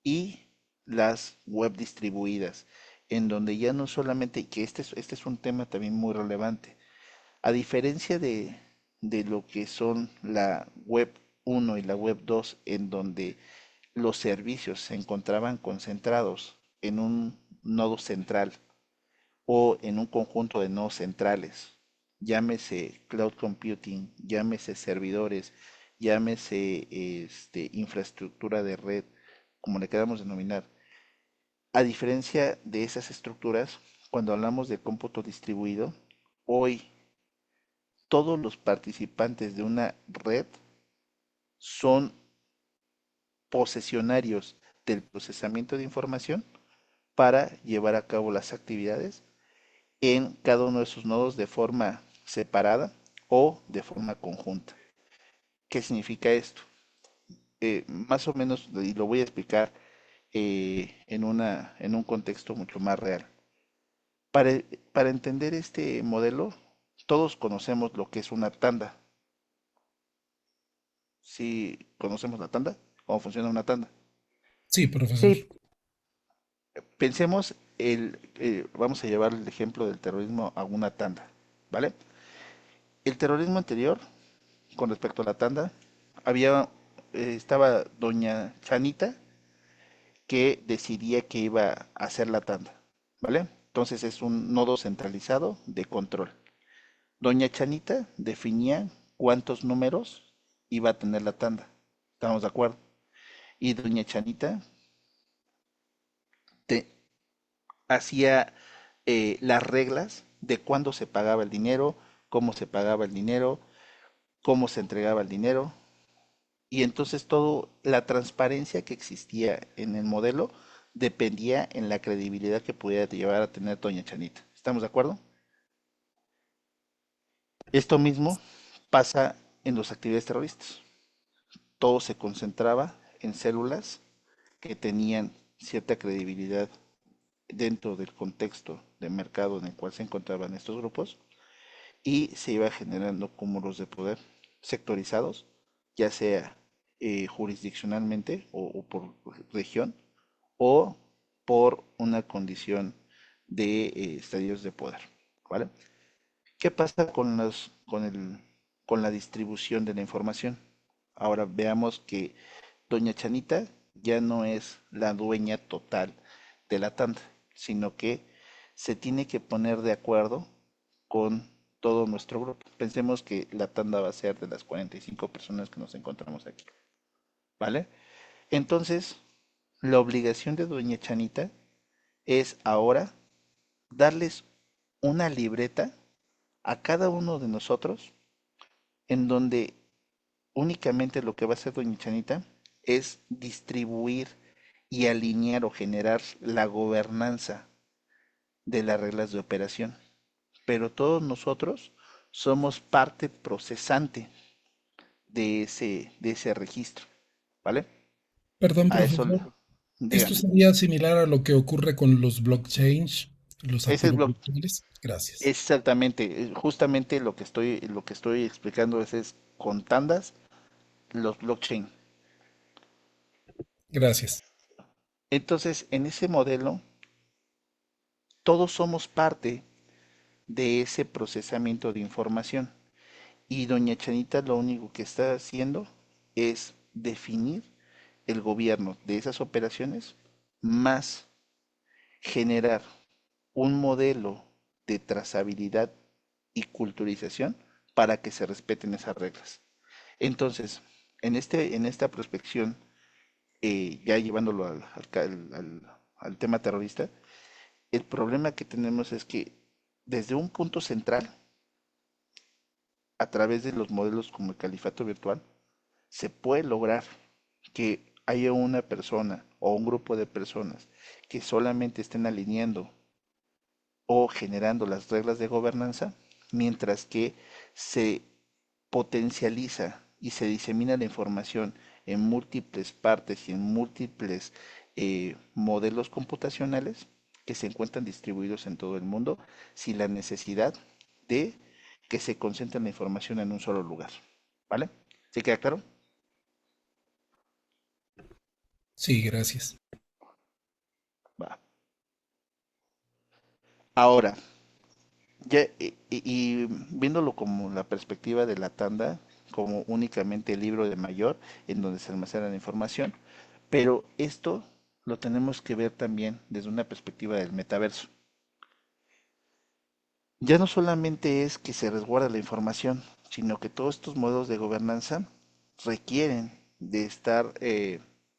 y las web distribuidas, en donde ya no solamente, que este es un tema también muy relevante, a diferencia de lo que son la web uno y la web 2, en donde los servicios se encontraban concentrados en un nodo central o en un conjunto de nodos centrales, llámese cloud computing, llámese servidores, llámese infraestructura de red, como le queramos denominar. A diferencia de esas estructuras, cuando hablamos de cómputo distribuido, hoy todos los participantes de una red son posesionarios del procesamiento de información para llevar a cabo las actividades en cada uno de sus nodos de forma separada o de forma conjunta. ¿Qué significa esto? Más o menos, y lo voy a explicar en un contexto mucho más real. Para, para entender este modelo, todos conocemos lo que es una tanda. ¿Sí conocemos la tanda? ¿Cómo funciona una tanda? Sí, profesor. Sí, Pensemos, vamos a llevar el ejemplo del terrorismo a una tanda, ¿vale? El terrorismo anterior, con respecto a la tanda, estaba doña Chanita, que decidía que iba a hacer la tanda, ¿vale? Entonces es un nodo centralizado de control. Doña Chanita definía cuántos números iba a tener la tanda. ¿Estamos de acuerdo? Y doña Chanita te hacía las reglas de cuándo se pagaba el dinero, cómo se pagaba el dinero, cómo se entregaba el dinero. Y entonces todo, la transparencia que existía en el modelo dependía en la credibilidad que pudiera llevar a tener doña Chanita. ¿Estamos de acuerdo? Esto mismo pasa en las actividades terroristas. Todo se concentraba en células que tenían cierta credibilidad dentro del contexto de mercado en el cual se encontraban estos grupos, y se iba generando cúmulos de poder sectorizados, ya sea jurisdiccionalmente o por región, o por una condición de estadios de poder, ¿vale? ¿Qué pasa con la distribución de la información? Ahora veamos que doña Chanita ya no es la dueña total de la tanda, sino que se tiene que poner de acuerdo con todo nuestro grupo. Pensemos que la tanda va a ser de las 45 personas que nos encontramos aquí, ¿vale? Entonces, la obligación de doña Chanita es ahora darles una libreta a cada uno de nosotros en donde únicamente lo que va a hacer doña Chanita es distribuir y alinear o generar la gobernanza de las reglas de operación. Pero todos nosotros somos parte procesante de ese registro, ¿vale? Perdón, A eso, profesor. ¿Esto dígame. sería similar a lo que ocurre con los blockchains, los Ese es activos bloque. virtuales? Gracias. Exactamente, justamente lo que estoy explicando es con tandas, los blockchain. Gracias. Entonces, en ese modelo, todos somos parte de ese procesamiento de información. Y doña Chanita lo único que está haciendo es definir el gobierno de esas operaciones, más generar un modelo de trazabilidad y culturización para que se respeten esas reglas. Entonces, en esta prospección, ya llevándolo al tema terrorista, el problema que tenemos es que desde un punto central, a través de los modelos como el califato virtual, se puede lograr que haya una persona o un grupo de personas que solamente estén alineando o generando las reglas de gobernanza, mientras que se potencializa y se disemina la información en múltiples partes y en múltiples modelos computacionales que se encuentran distribuidos en todo el mundo sin la necesidad de que se concentre la información en un solo lugar. ¿Vale? ¿Sí queda claro? Sí, gracias. Va. Ahora, ya, y viéndolo como la perspectiva de la tanda, como únicamente el libro de mayor en donde se almacena la información, pero esto lo tenemos que ver también desde una perspectiva del metaverso. Ya no solamente es que se resguarda la información, sino que todos estos modos de gobernanza requieren de estar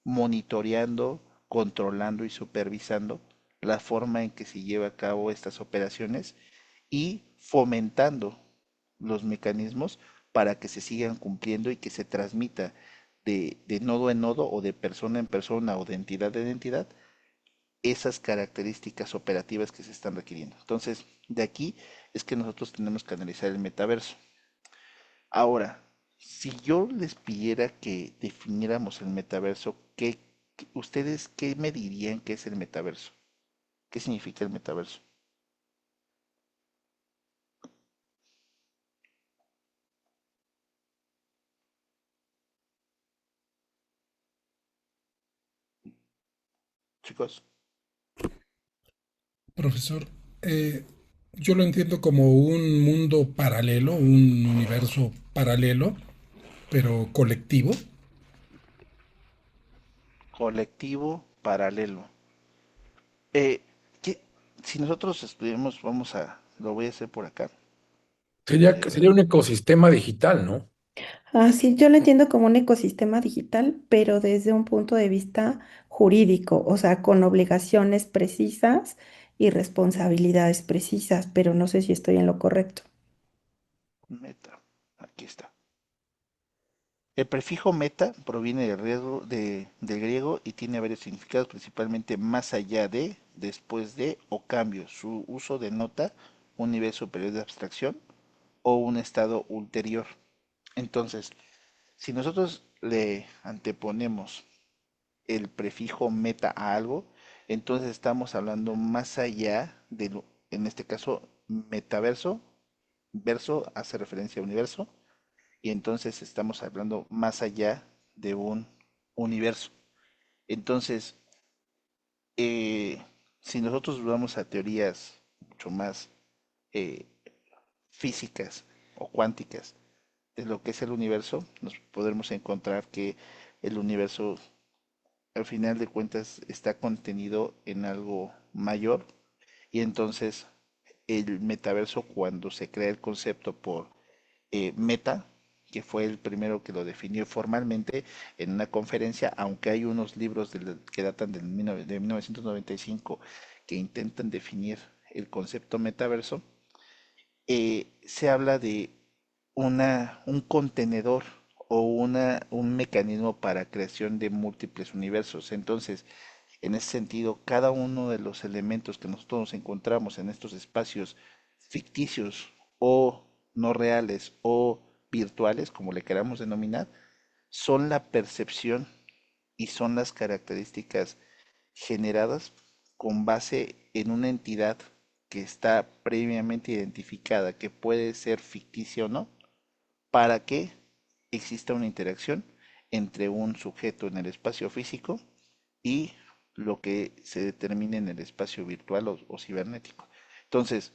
monitoreando, controlando y supervisando la forma en que se lleva a cabo estas operaciones y fomentando los mecanismos para que se sigan cumpliendo y que se transmita de nodo en nodo o de persona en persona o de entidad en entidad esas características operativas que se están requiriendo. Entonces, de aquí es que nosotros tenemos que analizar el metaverso. Ahora, si yo les pidiera que definiéramos el metaverso, ¿ustedes qué me dirían que es el metaverso? ¿Qué significa el metaverso? Chicos, Profesor, eh, yo lo entiendo como un mundo paralelo, un universo paralelo, pero colectivo. colectivo paralelo. Eh, ¿qué- si nosotros estudiamos, lo voy a hacer por acá. Sería un ecosistema digital, ¿no? Ah, sí, yo lo entiendo como un ecosistema digital, pero desde un punto de vista jurídico, o sea, con obligaciones precisas y responsabilidades precisas, pero no sé si estoy en lo correcto. Meta, aquí está. El prefijo meta proviene del griego y tiene varios significados, principalmente más allá de, después de o cambio. Su uso denota un nivel superior de abstracción o un estado ulterior. Entonces, si nosotros le anteponemos el prefijo meta a algo, entonces estamos hablando más allá de lo, en este caso, metaverso, verso hace referencia a universo, y entonces estamos hablando más allá de un universo. Entonces, eh, si nosotros vamos a teorías mucho más eh, físicas o cuánticas de lo que es el universo, nos podremos encontrar que el universo al final de cuentas está contenido en algo mayor y entonces el metaverso cuando se crea el concepto por Meta, que fue el primero que lo definió formalmente en una conferencia, aunque hay unos libros que datan de 1995 que intentan definir el concepto metaverso, se habla de un contenedor o un mecanismo para creación de múltiples universos. Entonces, en ese sentido, cada uno de los elementos que nosotros nos encontramos en estos espacios ficticios o no reales o virtuales, como le queramos denominar, son la percepción y son las características generadas con base en una entidad que está previamente identificada, que puede ser ficticia o no, para que exista una interacción entre un sujeto en el espacio físico y lo que se determine en el espacio virtual o cibernético. Entonces,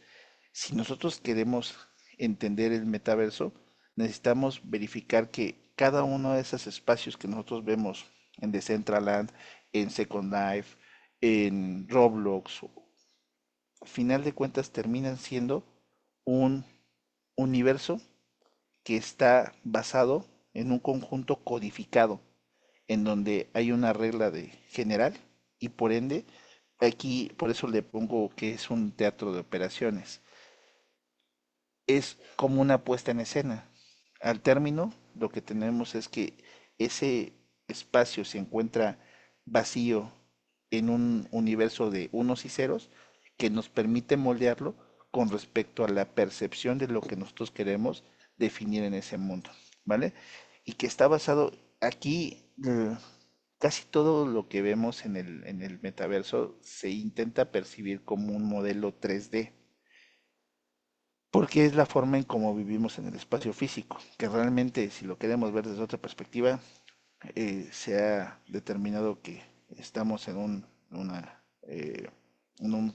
si nosotros queremos entender el metaverso, necesitamos verificar que cada uno de esos espacios que nosotros vemos en Decentraland, en Second Life, en Roblox, al final de cuentas terminan siendo un universo que está basado en un conjunto codificado, en donde hay una regla de general y por ende, aquí por eso le pongo que es un teatro de operaciones. Es como una puesta en escena. Al término, lo que tenemos es que ese espacio se encuentra vacío en un universo de unos y ceros que nos permite moldearlo con respecto a la percepción de lo que nosotros queremos definir en ese mundo, ¿vale? Y que está basado aquí, casi todo lo que vemos en el metaverso se intenta percibir como un modelo 3D porque es la forma en cómo vivimos en el espacio físico, que realmente si lo queremos ver desde otra perspectiva, se ha determinado que estamos en un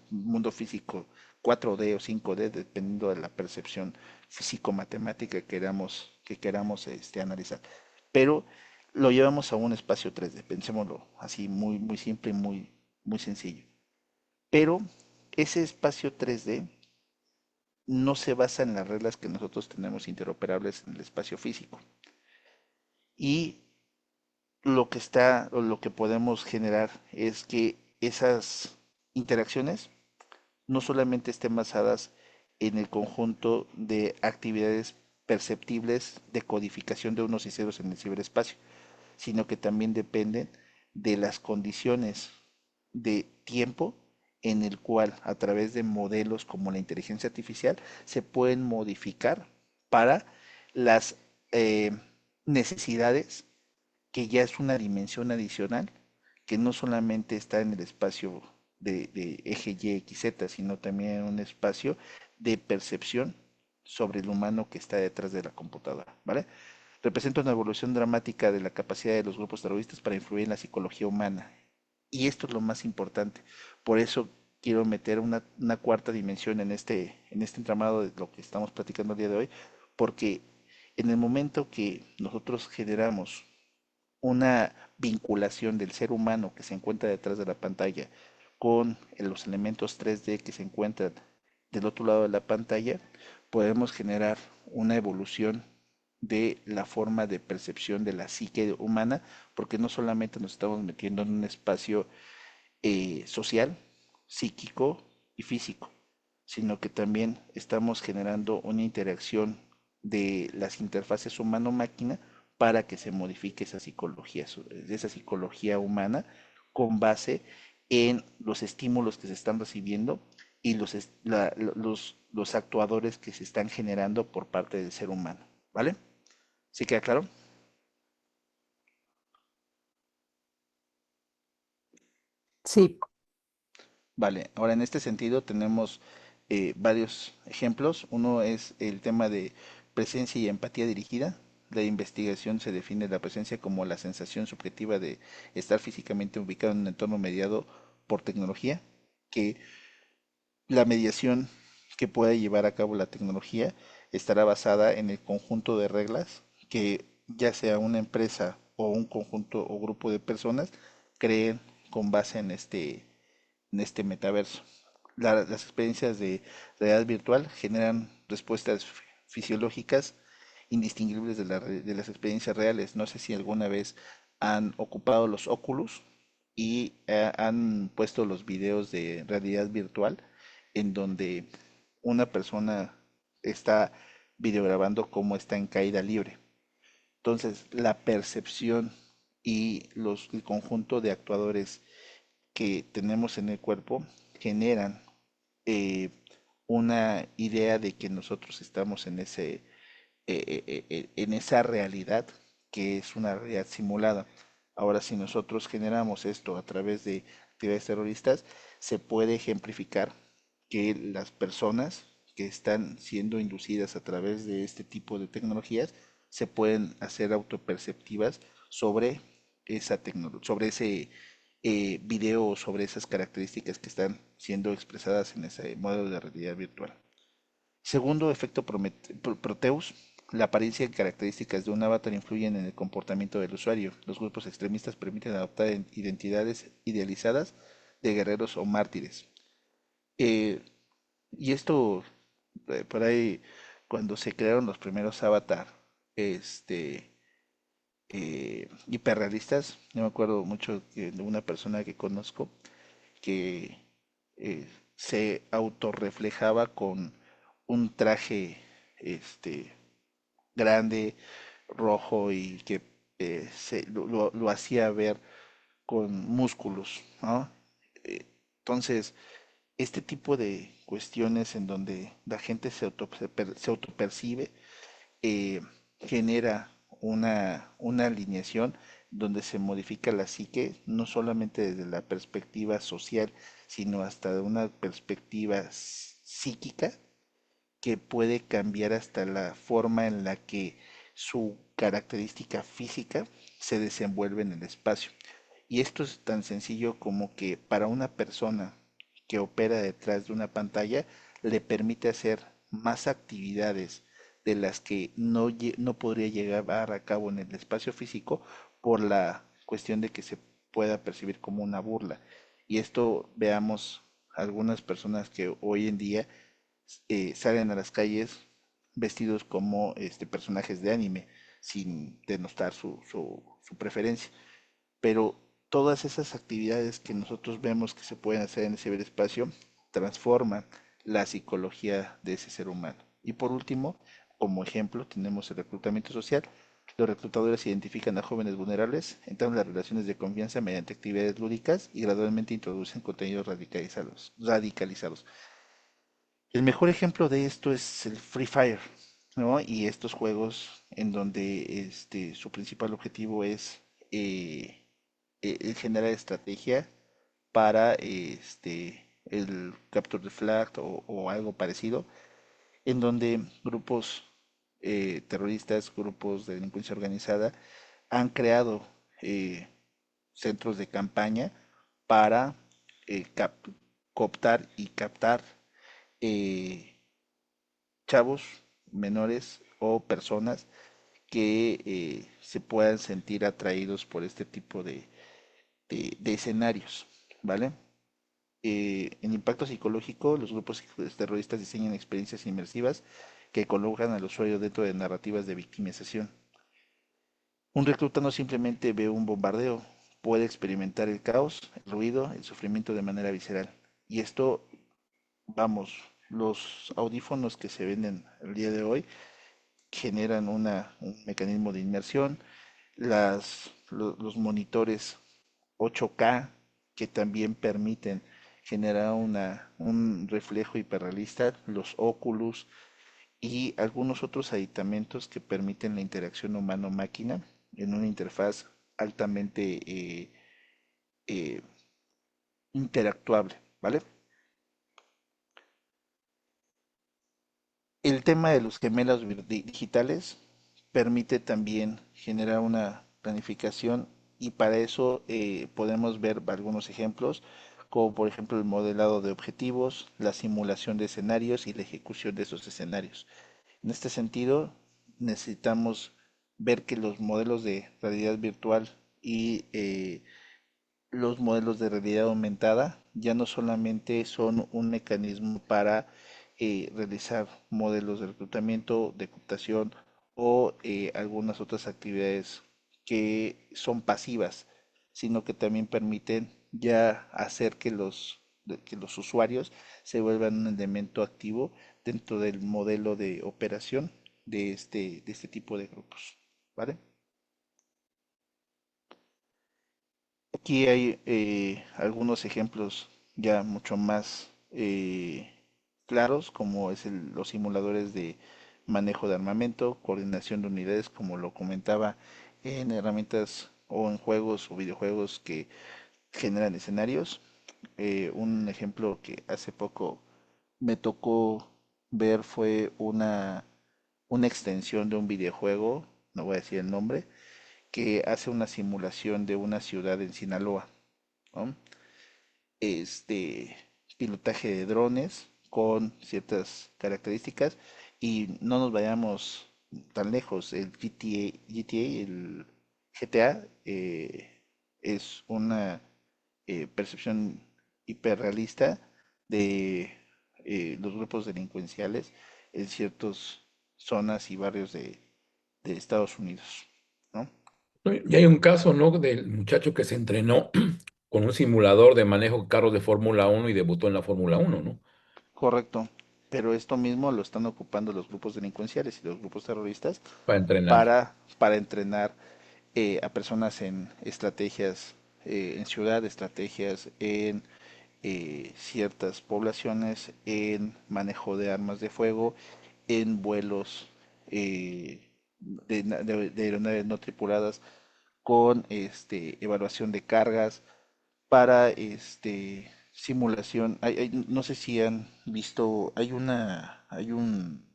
mundo físico 4D o 5D, dependiendo de la percepción físico-matemática que queramos analizar. Pero lo llevamos a un espacio 3D, pensémoslo así, muy, muy simple y muy sencillo. Pero ese espacio 3D no se basa en las reglas que nosotros tenemos interoperables en el espacio físico. Y lo que podemos generar es que esas interacciones no solamente estén basadas en el conjunto de actividades perceptibles de codificación de unos y ceros en el ciberespacio, sino que también dependen de las condiciones de tiempo en el cual a través de modelos como la inteligencia artificial se pueden modificar para las necesidades que ya es una dimensión adicional que no solamente está en el espacio de eje Y, X, Z, sino también en un espacio de percepción sobre el humano que está detrás de la computadora, ¿vale? Representa una evolución dramática de la capacidad de los grupos terroristas para influir en la psicología humana. Y esto es lo más importante. Por eso quiero meter una cuarta dimensión en este entramado de lo que estamos platicando el día de hoy, porque en el momento que nosotros generamos una vinculación del ser humano que se encuentra detrás de la pantalla con los elementos 3D que se encuentran del otro lado de la pantalla, podemos generar una evolución de la forma de percepción de la psique humana, porque no solamente nos estamos metiendo en un espacio social, psíquico y físico, sino que también estamos generando una interacción de las interfaces humano-máquina para que se modifique esa psicología humana con base en los estímulos que se están recibiendo y los actuadores que se están generando por parte del ser humano. ¿Vale? ¿Sí queda claro? Sí, Vale, ahora en este sentido tenemos varios ejemplos. Uno es el tema de presencia y empatía dirigida. La investigación se define la presencia como la sensación subjetiva de estar físicamente ubicado en un entorno mediado por tecnología, que la mediación que pueda llevar a cabo la tecnología estará basada en el conjunto de reglas que ya sea una empresa o un conjunto o grupo de personas creen con base en este metaverso. Las experiencias de realidad virtual generan respuestas fisiológicas indistinguibles de las experiencias reales. No sé si alguna vez han ocupado los Oculus y han puesto los videos de realidad virtual en donde una persona está videograbando cómo está en caída libre. Entonces, la percepción y el conjunto de actuadores que tenemos en el cuerpo generan eh, una idea de que nosotros estamos en esa realidad que es una realidad simulada. Ahora, si nosotros generamos esto a través de actividades terroristas, se puede ejemplificar que las personas que están siendo inducidas a través de este tipo de tecnologías se pueden hacer autoperceptivas sobre esa tecnología, sobre ese video o sobre esas características que están siendo expresadas en ese modelo de realidad virtual. Segundo efecto Proteus, la apariencia y características de un avatar influyen en el comportamiento del usuario. Los grupos extremistas permiten adoptar identidades idealizadas de guerreros o mártires. Eh, y esto, por ahí, cuando se crearon los primeros avatar, este, hiperrealistas, yo me acuerdo mucho de una persona que conozco que se autorreflejaba con un traje este, grande, rojo y que lo hacía ver con músculos, ¿no? Entonces, este tipo de cuestiones en donde la gente se autopercibe eh, genera una alineación donde se modifica la psique, no solamente desde la perspectiva social, sino hasta de una perspectiva psíquica que puede cambiar hasta la forma en la que su característica física se desenvuelve en el espacio. Y esto es tan sencillo como que para una persona que opera detrás de una pantalla le permite hacer más actividades de las que no podría llevar a cabo en el espacio físico por la cuestión de que se pueda percibir como una burla. Y esto veamos algunas personas que hoy en día salen a las calles vestidos como personajes de anime, sin denostar su preferencia. Pero todas esas actividades que nosotros vemos que se pueden hacer en el ciberespacio transforman la psicología de ese ser humano. Y por último, como ejemplo, tenemos el reclutamiento social. Los reclutadores identifican a jóvenes vulnerables, entran en las relaciones de confianza mediante actividades lúdicas y gradualmente introducen contenidos radicalizados. El mejor ejemplo de esto es el Free Fire, ¿no? Y estos juegos en donde su principal objetivo es el generar estrategia para el Capture the Flag o algo parecido, en donde grupos terroristas, grupos de delincuencia organizada han creado eh, centros de campaña para cooptar y captar eh, chavos menores o personas que se puedan sentir atraídos por este tipo de escenarios, ¿vale? En impacto psicológico, los grupos terroristas diseñan experiencias inmersivas que colocan al usuario dentro de narrativas de victimización. Un recluta no simplemente ve un bombardeo, puede experimentar el caos, el ruido, el sufrimiento de manera visceral. Y esto, vamos, los audífonos que se venden el día de hoy generan un mecanismo de inmersión, los monitores 8K que también permiten generar un reflejo hiperrealista, los Oculus y algunos otros aditamentos que permiten la interacción humano-máquina en una interfaz altamente eh, interactuable, ¿vale? El tema de los gemelos digitales permite también generar una planificación y para eso podemos ver algunos ejemplos, como por ejemplo el modelado de objetivos, la simulación de escenarios y la ejecución de esos escenarios. En este sentido, necesitamos ver que los modelos de realidad virtual y los modelos de realidad aumentada ya no solamente son un mecanismo para realizar modelos de reclutamiento, de computación o algunas otras actividades que son pasivas, sino que también permiten ya hacer que que los usuarios se vuelvan un elemento activo dentro del modelo de operación de este tipo de grupos. ¿Vale? Aquí hay algunos ejemplos ya mucho más claros, como es los simuladores de manejo de armamento, coordinación de unidades, como lo comentaba, en herramientas o en juegos o videojuegos que generan escenarios. Un ejemplo que hace poco me tocó ver fue una extensión de un videojuego, no voy a decir el nombre, que hace una simulación de una ciudad en Sinaloa, ¿no? Este pilotaje de drones con ciertas características y no nos vayamos tan lejos. El el GTA es una percepción hiperrealista de los grupos delincuenciales en ciertas zonas y barrios de Estados Unidos, ¿no? ¿No? Y hay un caso, ¿no? Del muchacho que se entrenó con un simulador de manejo de carros de Fórmula 1 y debutó en la Fórmula 1, ¿no? Correcto, pero esto mismo lo están ocupando los grupos delincuenciales y los grupos terroristas Para entrenar. para entrenar a personas en estrategias en ciudad, estrategias en ciertas poblaciones, en manejo de armas de fuego, en vuelos de aeronaves no tripuladas, con evaluación de cargas, para simulación. No sé si han visto, hay un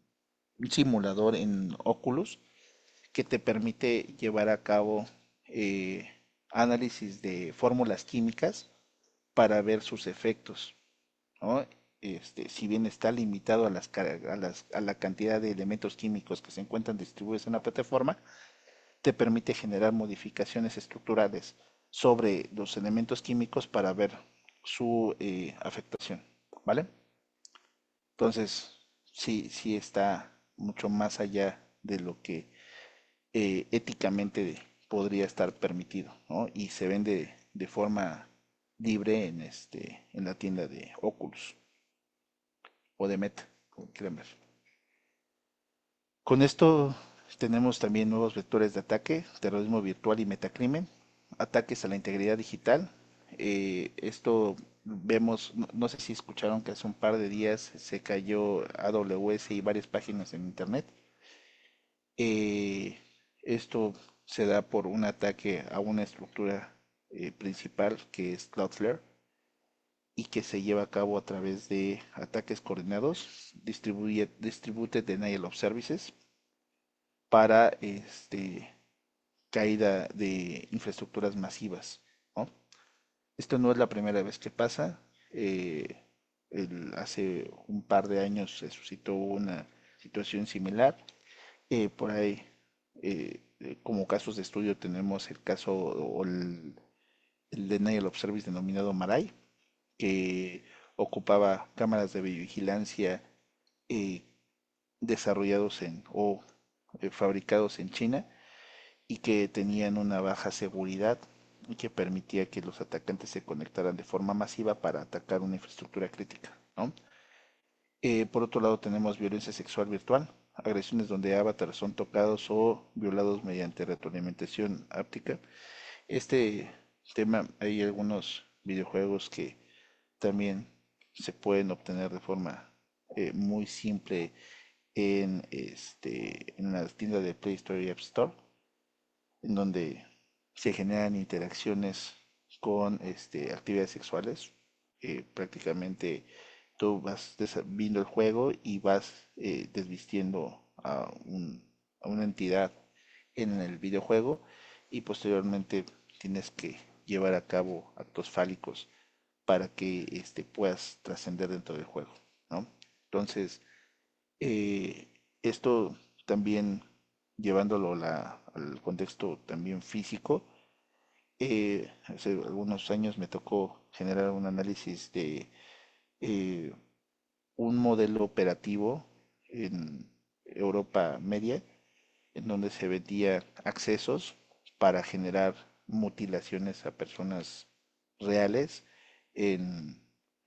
simulador en Oculus que te permite llevar a cabo eh, análisis de fórmulas químicas para ver sus efectos, ¿no? Si bien está limitado a a la cantidad de elementos químicos que se encuentran distribuidos en la plataforma, te permite generar modificaciones estructurales sobre los elementos químicos para ver su afectación, ¿vale? Entonces, sí está mucho más allá de lo que éticamente podría estar permitido, ¿no? Y se vende de forma libre en la tienda de Oculus o de Meta, como quieran ver. Con esto tenemos también nuevos vectores de ataque, terrorismo virtual y metacrimen, ataques a la integridad digital. Esto vemos, no sé si escucharon que hace un par de días se cayó AWS y varias páginas en internet. Eh, Esto se da por un ataque a una estructura principal que es Cloudflare y que se lleva a cabo a través de ataques coordinados, Distributed Denial of Services, para caída de infraestructuras masivas, ¿no? Esto no es la primera vez que pasa. eh, Hace un par de años se suscitó una situación similar. Por ahí, como casos de estudio, tenemos el caso o el Denial of Service denominado Marai, que ocupaba cámaras de vigilancia eh, desarrollados o fabricados en China y que tenían una baja seguridad y que permitía que los atacantes se conectaran de forma masiva para atacar una infraestructura crítica, ¿no? Por otro lado tenemos violencia sexual virtual, agresiones donde avatars son tocados o violados mediante retroalimentación áptica. Este tema, hay algunos videojuegos que también se pueden obtener de forma muy simple en la tienda de Play Store y App Store, en donde se generan interacciones con actividades sexuales. Prácticamente tú vas viendo el juego y vas desvistiendo a una entidad en el videojuego y posteriormente tienes que llevar a cabo actos fálicos para que puedas trascender dentro del juego, ¿no? Entonces, eh, esto también llevándolo al contexto también físico, Hace algunos años me tocó generar un análisis de eh, un modelo operativo en Europa Media, en donde se vendía accesos para generar mutilaciones a personas reales en,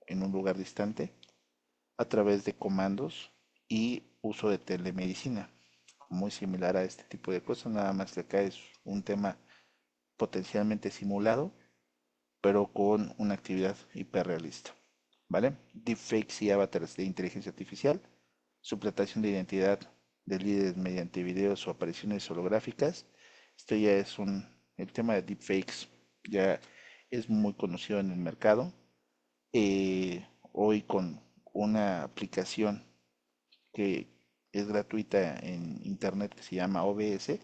en un lugar distante a través de comandos y uso de telemedicina. Muy similar a este tipo de cosas, nada más que acá es un tema potencialmente simulado, pero con una actividad hiperrealista. ¿Vale? Deepfakes y avatars de inteligencia artificial, suplantación de identidad de líderes mediante videos o apariciones holográficas. Esto ya es el tema de deepfakes ya es muy conocido en el mercado. Hoy con una aplicación que es gratuita en internet que se llama OBS,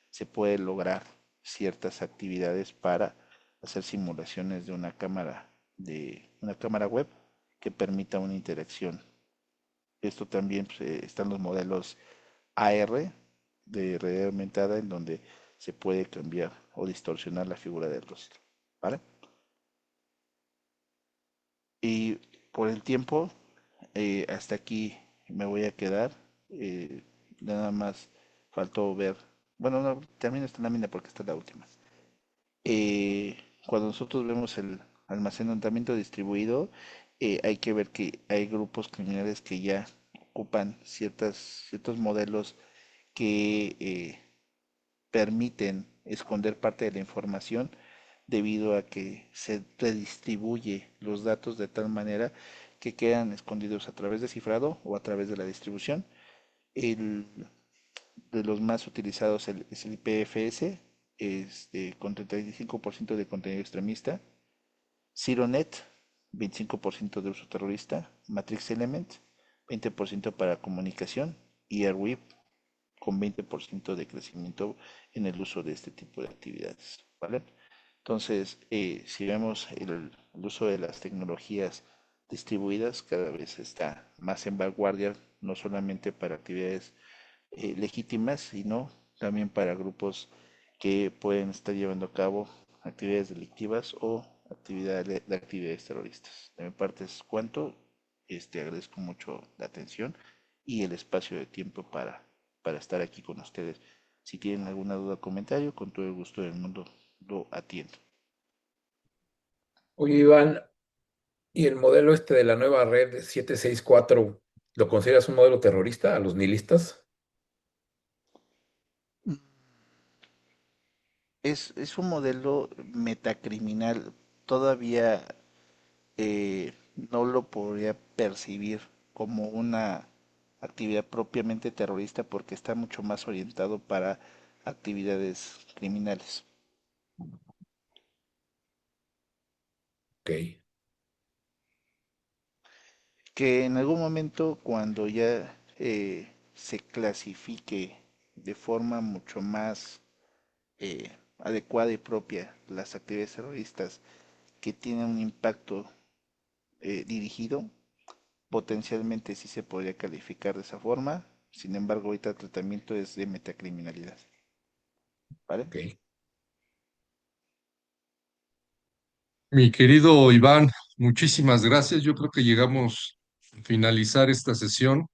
se puede lograr ciertas actividades para hacer simulaciones de una cámara web que permita una interacción. Esto también pues, están los modelos AR de realidad aumentada en donde se puede cambiar o distorsionar la figura del rostro, ¿vale? Y por el tiempo, hasta aquí me voy a quedar. eh, Nada más faltó ver. Bueno, no, también está en la mina porque esta es la última. Eh, Cuando nosotros vemos el almacenamiento distribuido, hay que ver que hay grupos criminales que ya ocupan ciertos modelos que permiten esconder parte de la información debido a que se redistribuye los datos de tal manera que quedan escondidos a través de cifrado o a través de la distribución. El de los más utilizados es el IPFS, con 35% de contenido extremista, ZeroNet, 25% de uso terrorista, Matrix Element, 20% para comunicación y Airwave con 20% de crecimiento en el uso de este tipo de actividades, ¿vale? Entonces, si vemos el uso de las tecnologías distribuidas, cada vez está más en vanguardia, no solamente para actividades legítimas, sino también para grupos que pueden estar llevando a cabo actividades delictivas o actividades de actividades terroristas. De mi parte es cuanto, agradezco mucho la atención y el espacio de tiempo para estar aquí con ustedes. Si tienen alguna duda o comentario, con todo el gusto del mundo lo atiendo. Oye, Iván, ¿y el modelo este de la nueva red 764 lo consideras un modelo terrorista a los nihilistas? Es un modelo metacriminal. Todavía no lo podría percibir como una actividad propiamente terrorista porque está mucho más orientado para actividades criminales. Ok. Que en algún momento cuando ya se clasifique de forma mucho más adecuada y propia las actividades terroristas que tienen un impacto dirigido, potencialmente sí se podría calificar de esa forma. Sin embargo, ahorita el tratamiento es de metacriminalidad. ¿Vale? Ok. Mi querido Iván, muchísimas gracias. Yo creo que llegamos a finalizar esta sesión.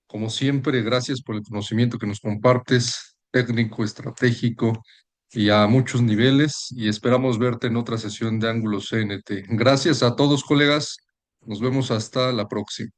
Como siempre, gracias por el conocimiento que nos compartes, técnico, estratégico y a muchos niveles. Y esperamos verte en otra sesión de Ángulo CNT. Gracias a todos, colegas. Nos vemos hasta la próxima.